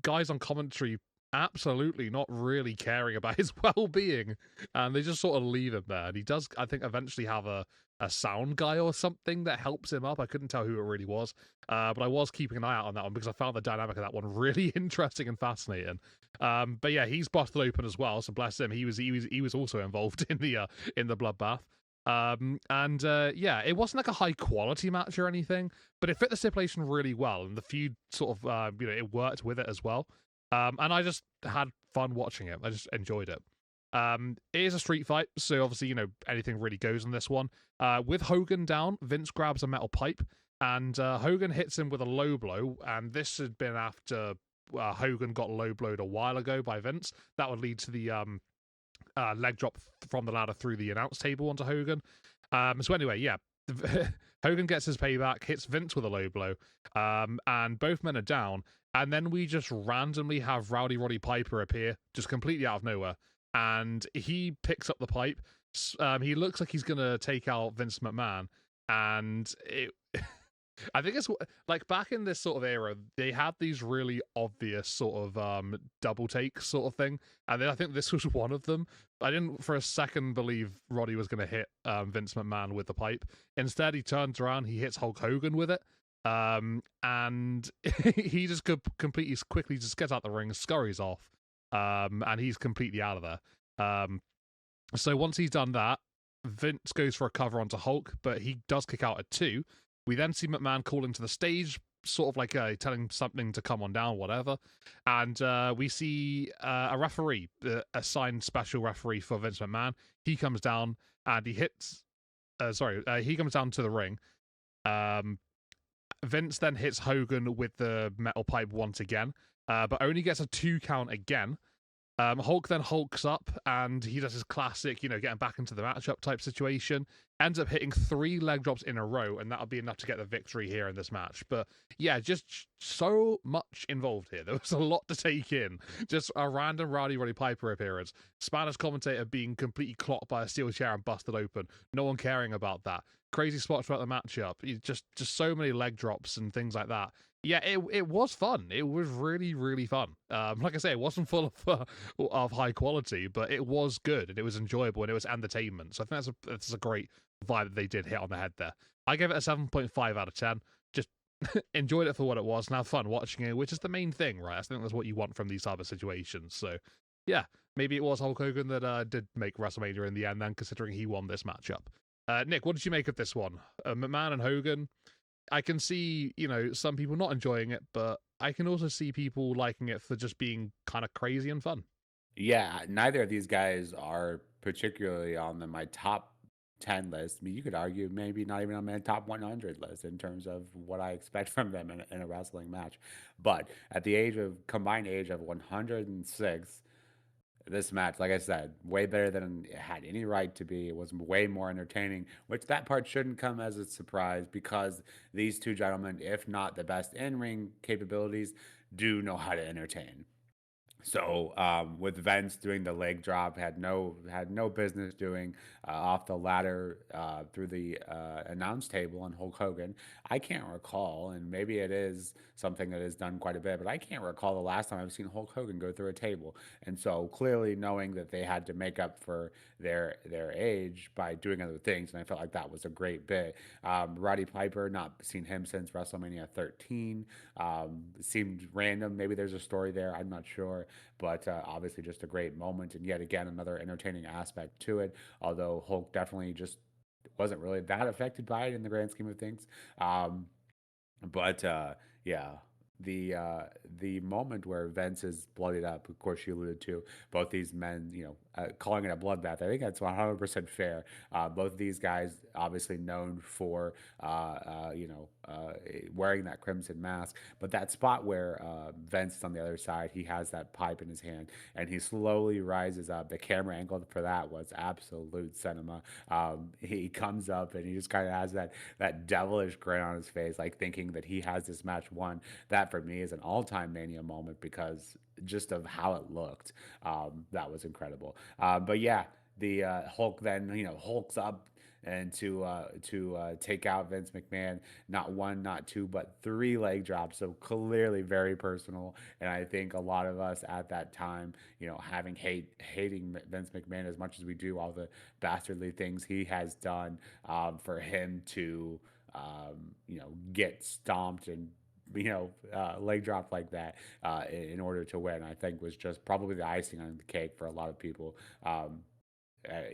Guys on commentary absolutely not really caring about his well-being, and they just sort of leave him there. And he does, I think, eventually have a sound guy or something that helps him up. I couldn't tell who it really was, but I was keeping an eye out on that one because I found the dynamic of that one really interesting and fascinating. But yeah, he's busted open as well, so bless him. He was also involved in the bloodbath. Yeah, it wasn't like a high quality match or anything, but it fit the stipulation really well, and the feud sort of it worked with it as well. And I just had fun watching it. I just enjoyed it. It is a street fight, so obviously, anything really goes in this one. With Hogan down, Vince grabs a metal pipe, and Hogan hits him with a low blow, and this had been after Hogan got low blowed a while ago by Vince. That would lead to the leg drop from the ladder through the announce table onto Hogan. So anyway, yeah, Hogan gets his payback, hits Vince with a low blow, and both men are down. And then we just randomly have Rowdy Roddy Piper appear, just completely out of nowhere. And he picks up the pipe. He looks like he's going to take out Vince McMahon. And I think it's like back in this sort of era, they had these really obvious sort of double takes sort of thing. And then I think this was one of them. I didn't for a second believe Roddy was going to hit Vince McMahon with the pipe. Instead, he turns around, he hits Hulk Hogan with it. And he just completely quickly just gets out the ring, scurries off, and he's completely out of there. So once he's done that, Vince goes for a cover onto Hulk, but he does kick out at 2. We then see McMahon calling to the stage, sort of like telling something to come on down, whatever. And we see a referee, assigned special referee for Vince McMahon. He comes down and he hits. He comes down to the ring. Vince then hits Hogan with the metal pipe once again, but only gets a 2 count again. Hulk then hulks up and he does his classic, getting back into the matchup type situation. Ends up hitting 3 leg drops in a row, and that'll be enough to get the victory here in this match. But yeah, just so much involved here. There was a lot to take in. Just a random Rowdy Roddy Piper appearance. Spanish commentator being completely clocked by a steel chair and busted open. No one caring about that. Crazy spots throughout the matchup. Just so many leg drops and things like that. Yeah, it was fun. It was really, really fun. Like I say, it wasn't full of high quality, but it was good and it was enjoyable and it was entertainment. So I think that's a great vibe that they did hit on the head there. I gave it a 7.5 out of 10. Just enjoyed it for what it was and have fun watching it, which is the main thing, right? I think that's what you want from these type of situations. So yeah, maybe it was Hulk Hogan that did make WrestleMania in the end, then considering he won this matchup. Nick, what did you make of this one? McMahon and Hogan. I can see, some people not enjoying it, but I can also see people liking it for just being kind of crazy and fun. Yeah, neither of these guys are particularly on my top 10 list. I mean, you could argue maybe not even on my top 100 list in terms of what I expect from them in a wrestling match. But at the combined age of 106, this match, like I said, way better than it had any right to be. It was way more entertaining, which that part shouldn't come as a surprise because these two gentlemen, if not the best in ring capabilities, do know how to entertain. So with Vince doing the leg drop, had no business doing off the ladder through the announce table on Hulk Hogan. I can't recall, and maybe it is something that is done quite a bit, but I can't recall the last time I've seen Hulk Hogan go through a table. And so clearly knowing that they had to make up for their age by doing other things, and I felt like that was a great bit. Roddy Piper, not seen him since WrestleMania 13. Seemed random. Maybe there's a story there. I'm not sure, but obviously just a great moment, and yet again another entertaining aspect to it. Although Hulk definitely just wasn't really that affected by it in the grand scheme of things. Um, but yeah, the moment where Vince is bloodied up, of course, you alluded to both these men, calling it a bloodbath. I think that's 100% fair. Both of these guys, obviously known for, wearing that crimson mask, but that spot where Vince is on the other side, he has that pipe in his hand, and he slowly rises up. The camera angle for that was absolute cinema. He comes up and he just kind of has that devilish grin on his face, like thinking that he has this match won. That for me is an all-time Mania moment because just of how it looked. That was incredible. But yeah, the Hulk then hulks up and to take out Vince McMahon, not one, not two, but 3 leg drops. So clearly very personal. And I think a lot of us at that time, hating Vince McMahon as much as we do all the bastardly things he has done, for him to get stomped and leg drop like that in order to win, I think was just probably the icing on the cake for a lot of people.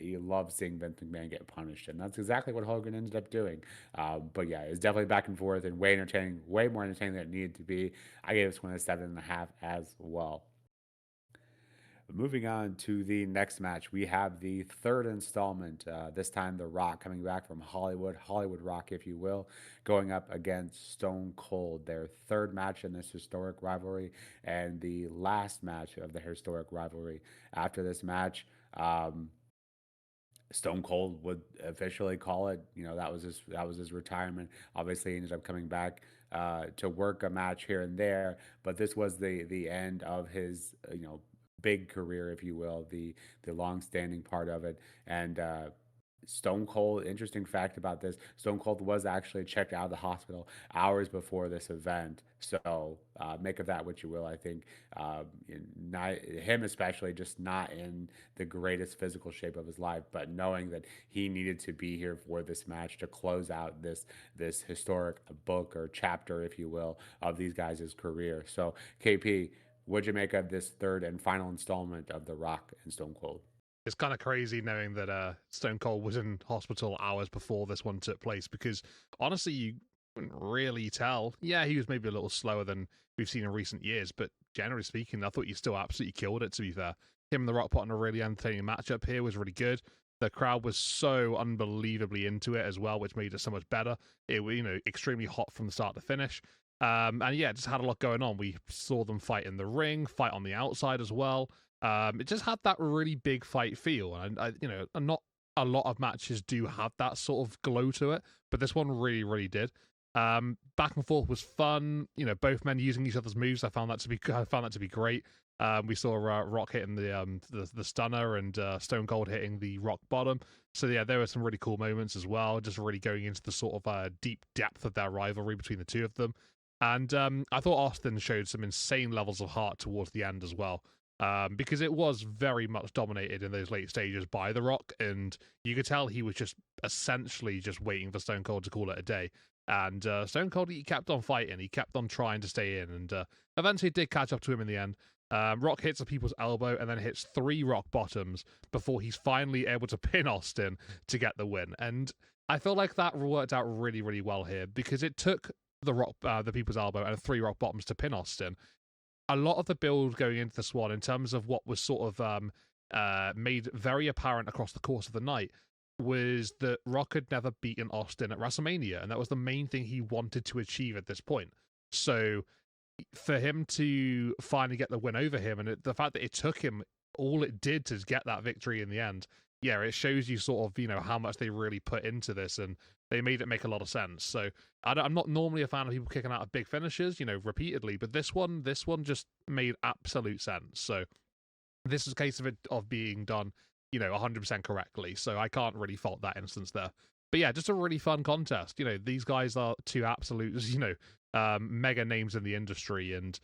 You love seeing Vince McMahon get punished, and that's exactly what Hogan ended up doing. But yeah, it's definitely back and forth and way entertaining, way more entertaining than it needed to be. I gave this one a 7.5 as well. Moving on to the next match, we have the third installment. This time, The Rock coming back from Hollywood Rock, if you will, going up against Stone Cold, their third match in this historic rivalry and the last match of the historic rivalry. After this match, Stone Cold would officially call it. That was his retirement. Obviously, he ended up coming back to work a match here and there, but this was the end of his big career, if you will, the long standing part of it. And Stone Cold, interesting fact about this, Stone Cold was actually checked out of the hospital hours before this event. So make of that what you will. I think not him especially, just not in the greatest physical shape of his life, but knowing that he needed to be here for this match to close out this historic book or chapter, if you will, of these guys' career. So KP, what'd you make of this third and final installment of The Rock and Stone Cold? It's kind of crazy knowing that Stone Cold was in hospital hours before this one took place because honestly, you couldn't really tell. Yeah, he was maybe a little slower than we've seen in recent years, but generally speaking, I thought you still absolutely killed it, to be fair. Him and The Rock put on a really entertaining matchup here was really good. The crowd was so unbelievably into it as well, which made it so much better. It was, extremely hot from the start to finish. And yeah, it just had a lot going on. We saw them fight in the ring, fight on the outside as well. It just had that really big fight feel, and not a lot of matches do have that sort of glow to it, but this one really, really did. Back and forth was fun. Both men using each other's moves. I found that to be great. We saw Rock hitting the stunner and Stone Cold hitting the rock bottom. So yeah, there were some really cool moments as well. Just really going into the sort of deep depth of their rivalry between the two of them. And I thought Austin showed some insane levels of heart towards the end as well. Because it was very much dominated in those late stages by The Rock, and you could tell he was just essentially just waiting for Stone Cold to call it a day. And Stone Cold, he kept on fighting, he kept on trying to stay in, and eventually it did catch up to him in the end. Rock hits a people's elbow and then hits 3 rock bottoms before he's finally able to pin Austin to get the win. And I feel like that worked out really, really well here because it took the people's elbow and 3 rock bottoms to pin Austin. A lot of the build going into the Swan in terms of what was sort of made very apparent across the course of the night was that Rock had never beaten Austin at WrestleMania, and that was the main thing he wanted to achieve at this point. So for him to finally get the win over him, and the fact that it took him all it did to get that victory in the end, yeah, it shows you sort of, how much they really put into this, and they made it make a lot of sense. So I'm not normally a fan of people kicking out of big finishes, repeatedly, but this one just made absolute sense. So this is a case of it of being done, 100% correctly. So I can't really fault that instance there. But yeah, just a really fun contest. These guys are two absolutes, mega names in the industry, and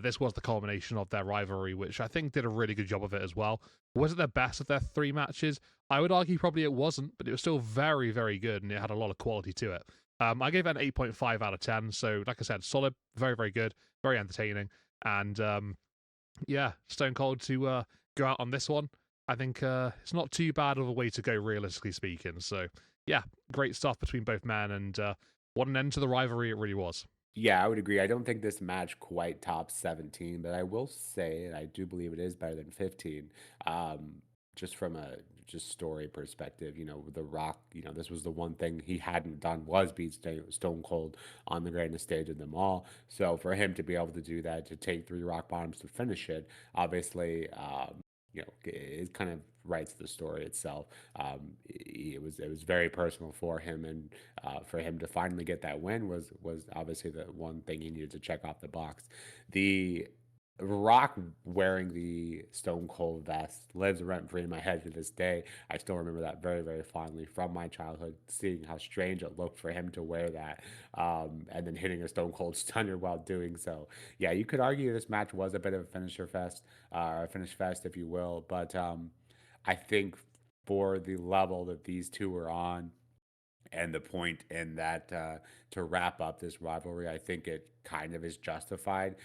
this was the culmination of their rivalry, which I think did a really good job of it as well. Was it the best of their 3 matches? I would argue probably it wasn't, but it was still very, very good, and it had a lot of quality to it. I gave it an 8.5 out of 10, so like I said, solid, very, very good, very entertaining, and yeah, Stone Cold to go out on this one. I think it's not too bad of a way to go, realistically speaking. So yeah, great stuff between both men, and what an end to the rivalry it really was. Yeah, I would agree. I don't think this match quite tops 17, but I will say, and I do believe it is better than 15. Um, just from a just story perspective, The Rock, this was the one thing he hadn't done was beat Stone Cold on the grandest stage of them all. So for him to be able to do that, to take 3 rock bottoms to finish it, obviously, it kind of writes the story itself. It was very personal for him, and for him to finally get that win was obviously the one thing he needed to check off the box. The Rock wearing the Stone Cold vest lives rent free in my head to this day. I still remember that very, very fondly from my childhood, seeing how strange it looked for him to wear that, and then hitting a Stone Cold Stunner while doing so. Yeah, you could argue this match was a bit of a finisher fest, or a finish fest, if you will, but I think for the level that these two were on, and the point in that to wrap up this rivalry, I think it kind of is justified.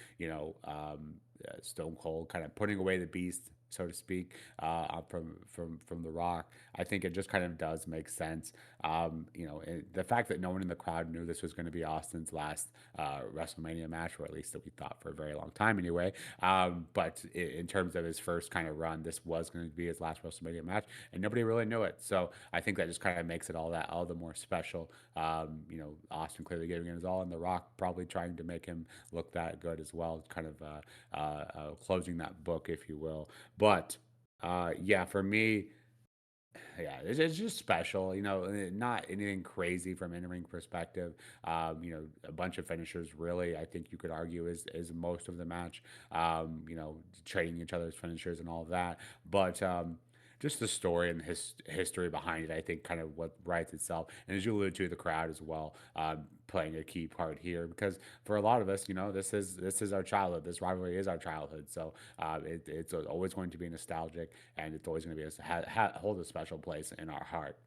Stone Cold kind of putting away the beast so to speak, from The Rock. I think it just kind of does make sense. The fact that no one in the crowd knew this was going to be Austin's last WrestleMania match, or at least that we thought for a very long time anyway. But in terms of his first kind of run, this was going to be his last WrestleMania match, and nobody really knew it. So I think that just kind of makes it all the more special. Austin clearly giving it his all, and The Rock probably trying to make him look that good as well, kind of closing that book, if you will. But yeah, for me, yeah, it's just special. Not anything crazy from in-ring perspective. A bunch of finishers. Really, I think you could argue is most of the match. Trading each other's finishers and all of that. But just the story and history behind it, I think, kind of what writes itself. And as you alluded to, the crowd as well, playing a key part here, because for a lot of us, this is our childhood. This rivalry is our childhood. So it's always going to be nostalgic, and it's always going to be hold a special place in our heart.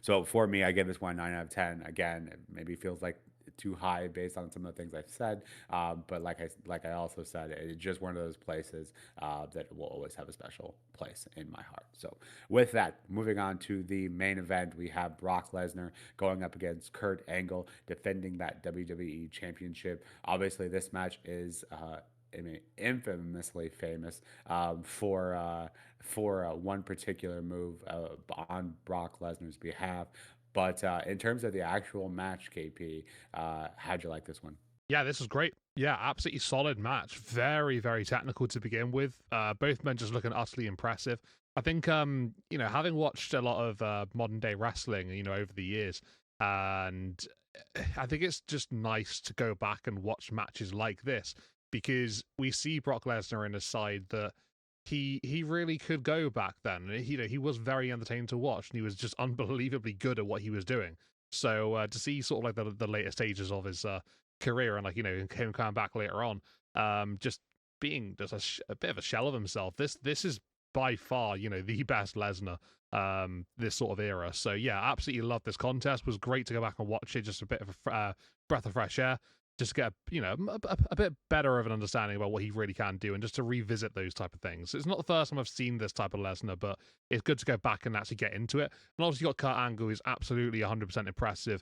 So for me, I give this one 9 out of 10. Again, it maybe feels like too high based on some of the things I've said, but like I also said, it's just one of those places that will always have a special place in my heart. So with that, moving on to the main event, we have Brock Lesnar going up against Kurt Angle, defending that WWE Championship. Obviously, this match is. Infamously famous for one particular move on Brock Lesnar's behalf. But in terms of the actual match, KP, how'd you like this one? Yeah, this was great. Yeah, absolutely solid match. Very, very technical to begin with. Both men just looking utterly impressive. I think, having watched a lot of modern day wrestling, over the years, and I think it's just nice to go back and watch matches like this, because we see Brock Lesnar in a side that he really could go back then. He was very entertaining to watch, and he was just unbelievably good at what he was doing. So to see sort of like the later stages of his career, and him coming back later on, just being just a bit of a shell of himself. This is by far the best Lesnar this sort of era. So yeah, absolutely love this contest. Was great to go back and watch it. Just a bit of a breath of fresh air. Just to get a bit better of an understanding about what he really can do, and just to revisit those type of things. It's not the first time I've seen this type of Lesnar, but it's good to go back and actually get into it. And obviously, you got Kurt Angle, who's absolutely 100% impressive,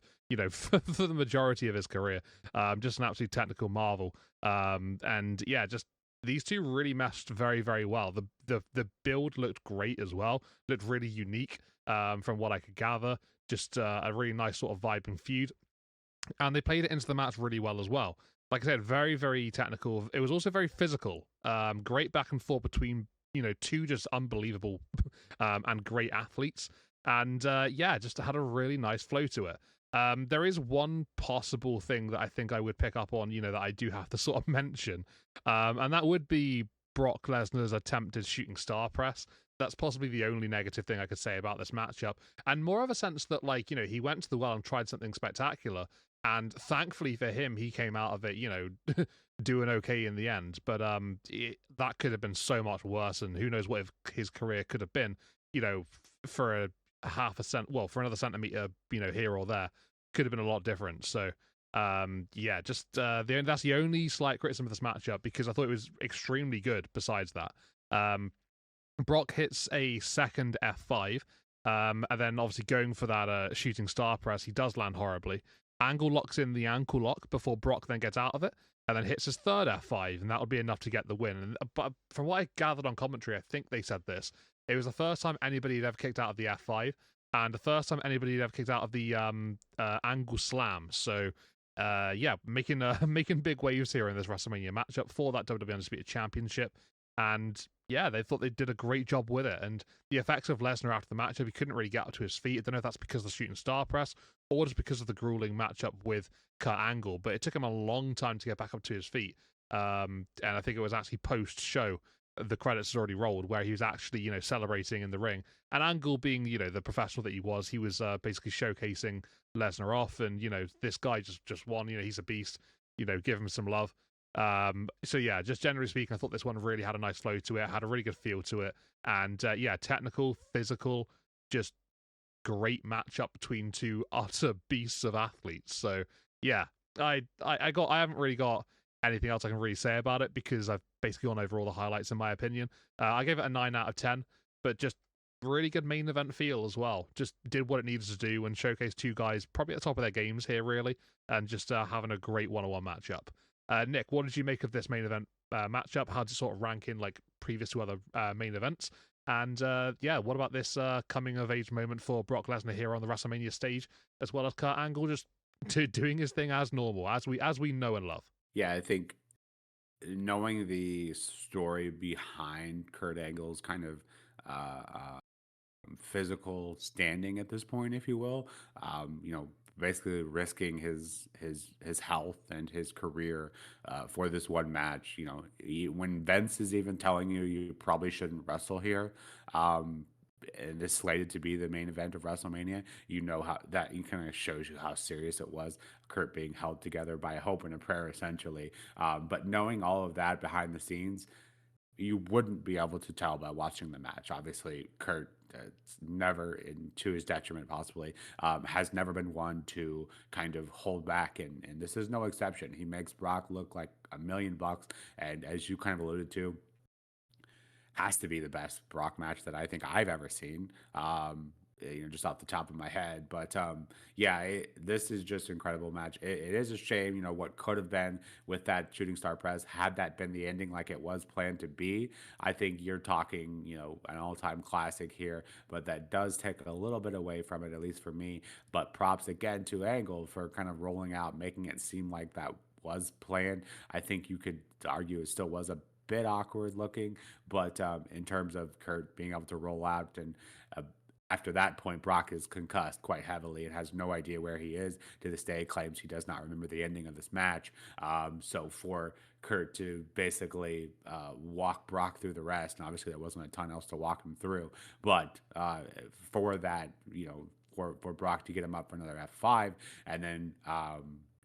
for the majority of his career. Just an absolute technical marvel. And yeah, just these two really meshed very, very well. The build looked great as well. Looked really unique, from what I could gather. Just a really nice sort of vibe and feud. And they played it into the match really well as well. Like I said, very, very technical. It was also very physical. Great back and forth between, two just unbelievable and great athletes. And yeah, just had a really nice flow to it. There is one possible thing that I think I would pick up on, that I do have to sort of mention. And that would be Brock Lesnar's attempted shooting star press. That's possibly the only negative thing I could say about this matchup. And more of a sense that, he went to the well and tried something spectacular. And thankfully for him, he came out of it, doing okay in the end. But that could have been so much worse, and who knows what if his career could have been, for for another centimeter, here or there, could have been a lot different. So, yeah, just that's the only slight criticism of this matchup, because I thought it was extremely good. Besides that, Brock hits a second F5, and then obviously going for that shooting star press, he does land horribly. Angle locks in the ankle lock before Brock then gets out of it, and then hits his third F5, and that would be enough to get the win. But from what I gathered on commentary, I think they said this. It was the first time anybody had ever kicked out of the F5, and the first time anybody had ever kicked out of the angle slam. So, yeah, making big waves here in this WrestleMania matchup for that WWE Undisputed Championship. And yeah, they thought they did a great job with it. And the effects of Lesnar after the matchup, he couldn't really get up to his feet. I don't know if that's because of the shooting star press or just because of the grueling matchup with Kurt Angle, but it took him a long time to get back up to his feet. And I think it was actually post-show, the credits had already rolled, where he was actually, celebrating in the ring. And Angle being, the professional that he was basically showcasing Lesnar off. And, this guy just won. He's a beast. Give him some love. So yeah, just generally speaking, I thought this one really had a nice flow to it, had a really good feel to it, and yeah, technical, physical, just great matchup between two utter beasts of athletes. So yeah, I haven't really got anything else I can really say about it because I've basically gone over all the highlights in my opinion. I gave it a 9 out of 10, but just really good main event feel as well. Just did what it needed to do and showcased two guys probably at the top of their games here, really, and just having a great one-on-one matchup. Nick, what did you make of this main event matchup? How did it sort of rank in like previous to other main events? And yeah, what about this coming of age moment for Brock Lesnar here on the WrestleMania stage, as well as Kurt Angle just doing his thing as normal, as we know and love? Yeah, I think knowing the story behind Kurt Angle's kind of uh, physical standing at this point, if you will. Basically risking his health and his career for this one match. When Vince is even telling you you probably shouldn't wrestle here. And it's slated to be the main event of WrestleMania. You know how that kind of shows you how serious it was. Kurt being held together by a hope and a prayer, essentially. But knowing all of that behind the scenes, you wouldn't be able to tell by watching the match. Obviously, Kurt, never, to his detriment possibly, has never been one to kind of hold back, and this is no exception. He makes Brock look like $1 million, and as you kind of alluded to, has to be the best Brock match that I think I've ever seen. Just off the top of my head. But yeah, this is just an incredible match. It is a shame, what could have been with that shooting star press had that been the ending like it was planned to be. I think you're talking, an all-time classic here, but that does take a little bit away from it, at least for me. But props again to Angle for kind of rolling out, making it seem like that was planned. I think you could argue it still was a bit awkward looking, but in terms of Kurt being able to roll out and uh, after that point, Brock is concussed quite heavily and has no idea where he is. To this day, claims he does not remember the ending of this match. So for Kurt to basically walk Brock through the rest, and obviously there wasn't a ton else to walk him through, but for that, for Brock to get him up for another F5, and then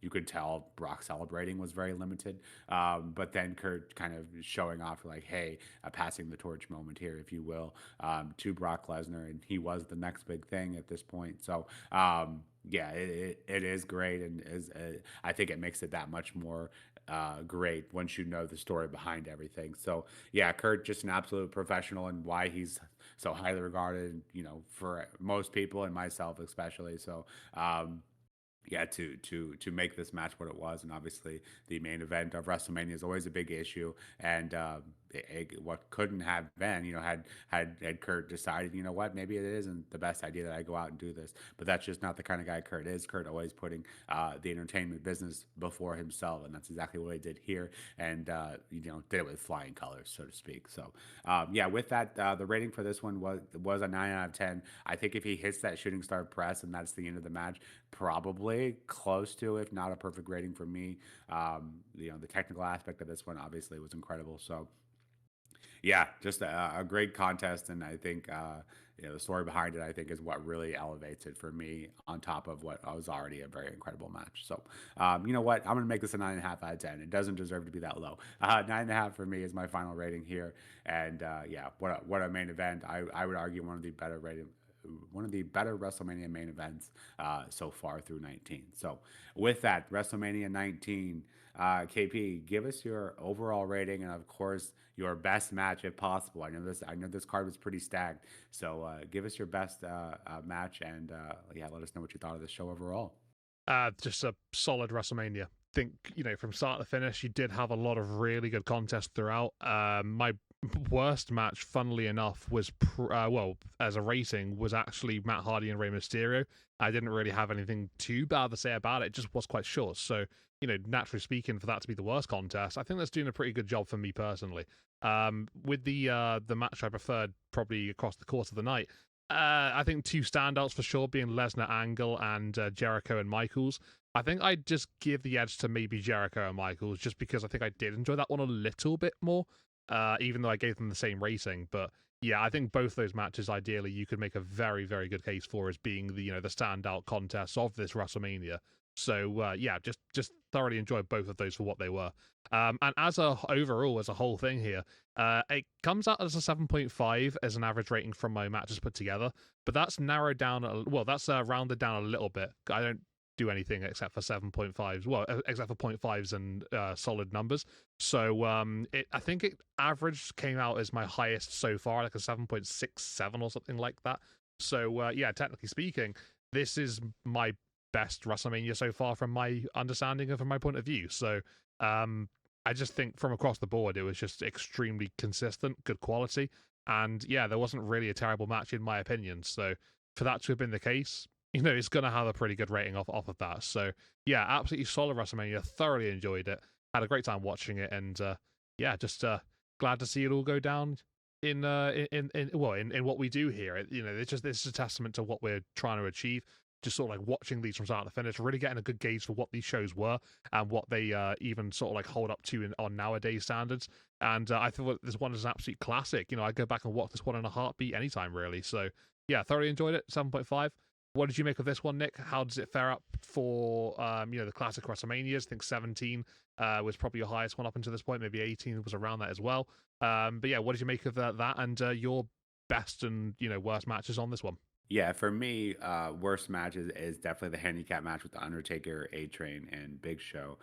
you could tell Brock celebrating was very limited. But then Kurt kind of showing off like, hey, passing the torch moment here, if you will, to Brock Lesnar. And he was the next big thing at this point. So, yeah, it is great. And I think it makes it that much more great once you know the story behind everything. So, yeah, Kurt, just an absolute professional, and why he's so highly regarded, for most people and myself especially. So, yeah, to make this match what it was, and obviously the main event of WrestleMania is always a big issue, and what couldn't have been, had Kurt decided, what, maybe it isn't the best idea that I go out and do this, but that's just not the kind of guy Kurt is. Kurt always putting the entertainment business before himself, and that's exactly what he did here, and did it with flying colors, so to speak. So yeah, with that, the rating for this one was a 9 out of 10. I think if he hits that shooting star press and that's the end of the match, probably close to, if not a perfect rating for me. The technical aspect of this one obviously was incredible. So yeah, just a great contest, and I think the story behind it, I think, is what really elevates it for me, on top of what was already a very incredible match. So, you know what? I'm gonna make this a 9.5 out of 10. It doesn't deserve to be that low. 9.5 for me is my final rating here, and yeah, what a main event! I would argue one of the better WrestleMania main events so far through 19. So with that, WrestleMania 19, KP, give us your overall rating, and of course your best match if possible. I know this card was pretty stacked, so give us your best match, and yeah, let us know what you thought of the show overall. Just a solid WrestleMania. Think, from start to finish, you did have a lot of really good contests throughout. My worst match, funnily enough, was as a rating, was actually Matt Hardy and Rey Mysterio. I didn't really have anything too bad to say about it. It just was quite short. So, naturally speaking, for that to be the worst contest, I think that's doing a pretty good job for me personally. With the match I preferred probably across the course of the night, I think two standouts for sure being Lesnar, Angle, and Jericho and Michaels. I think I'd just give the edge to maybe Jericho and Michaels, just because I think I did enjoy that one a little bit more, even though I gave them the same rating. But yeah, I think both those matches, ideally, you could make a very, very good case for as being the standout contests of this WrestleMania. So yeah, just thoroughly enjoyed both of those for what they were. And as a whole thing here, it comes out as a 7.5 as an average rating from my matches put together, but that's narrowed down. That's rounded down a little bit. I don't do anything except for 7.5s. Well, except for 0.5s and solid numbers. So I think it average came out as my highest so far, like a 7.67 or something like that. So yeah, technically speaking, this is my best WrestleMania so far from my understanding and from my point of view. So I just think from across the board, it was just extremely consistent, good quality. And yeah, there wasn't really a terrible match in my opinion. So for that to have been the case, it's going to have a pretty good rating off of that. So yeah, absolutely solid WrestleMania. Thoroughly enjoyed it. Had a great time watching it. And yeah, just glad to see it all go down in what we do here. This is a testament to what we're trying to achieve. Just sort of like watching these from start to finish, really getting a good gauge for what these shows were and what they even sort of like hold up to on nowadays standards. And I thought this one is an absolute classic. I go back and watch this one in a heartbeat anytime, really. So yeah, thoroughly enjoyed it. 7.5. What did you make of this one, Nick? How does it fare up for the classic WrestleManias? I think 17 was probably your highest one up until this point. Maybe 18 was around that as well. But yeah, what did you make of that and your best and worst matches on this one? Yeah, for me, worst match is definitely the handicap match with the Undertaker, A Train, and Big Show.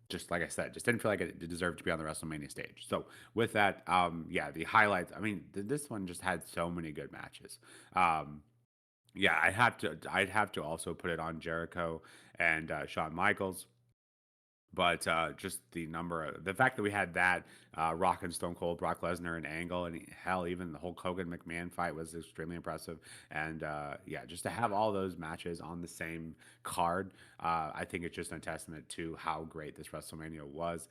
Just like I said, just didn't feel like it deserved to be on the WrestleMania stage. So with that, yeah, the highlights. I mean, this one just had so many good matches. Yeah, I'd have to also put it on Jericho and Shawn Michaels. But just the fact that we had that Rock and Stone Cold, Brock Lesnar, and Angle, and hell, even the Hulk Hogan McMahon fight was extremely impressive. And yeah, just to have all those matches on the same card, I think it's just a testament to how great this WrestleMania was.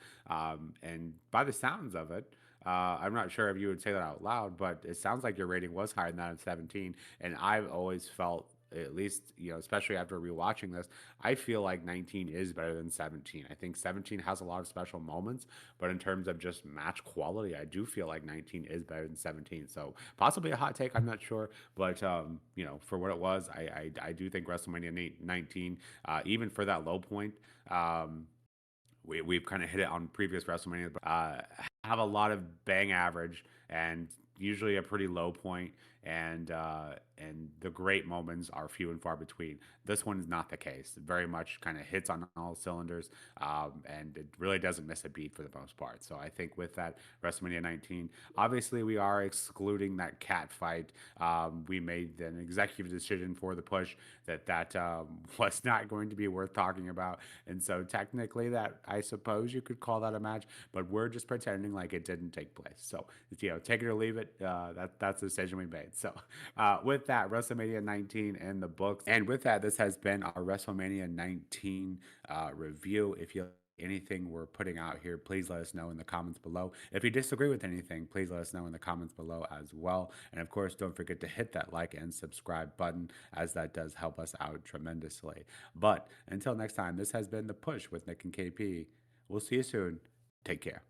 And by the sounds of it, I'm not sure if you would say that out loud, but it sounds like your rating was higher than that of 17. And I've always felt, at least, especially after rewatching this, I feel like 19 is better than 17. I think 17 has a lot of special moments, but in terms of just match quality, I do feel like 19 is better than 17. So possibly a hot take, I'm not sure, but for what it was, I do think WrestleMania 19, even for that low point, we've kind of hit it on previous WrestleMania, but have a lot of bang average and usually a pretty low point, and the great moments are few and far between. This one is not the case. It very much kind of hits on all cylinders, and it really doesn't miss a beat for the most part. So I think with that WrestleMania 19, obviously we are excluding that cat fight. We made an executive decision for the push that was not going to be worth talking about, and so technically that I suppose you could call that a match, but we're just pretending like it didn't take place. So take it or leave it. That's the decision we made. So with that, WrestleMania 19 in the books, and with that, this has been our WrestleMania 19 review. If you anything we're putting out here, please let us know in the comments below. If you disagree with anything, please let us know in the comments below as well. And of course, don't forget to hit that like and subscribe button, as that does help us out tremendously. But until next time, this has been The Push with Nick and KP. We'll see you soon. Take care.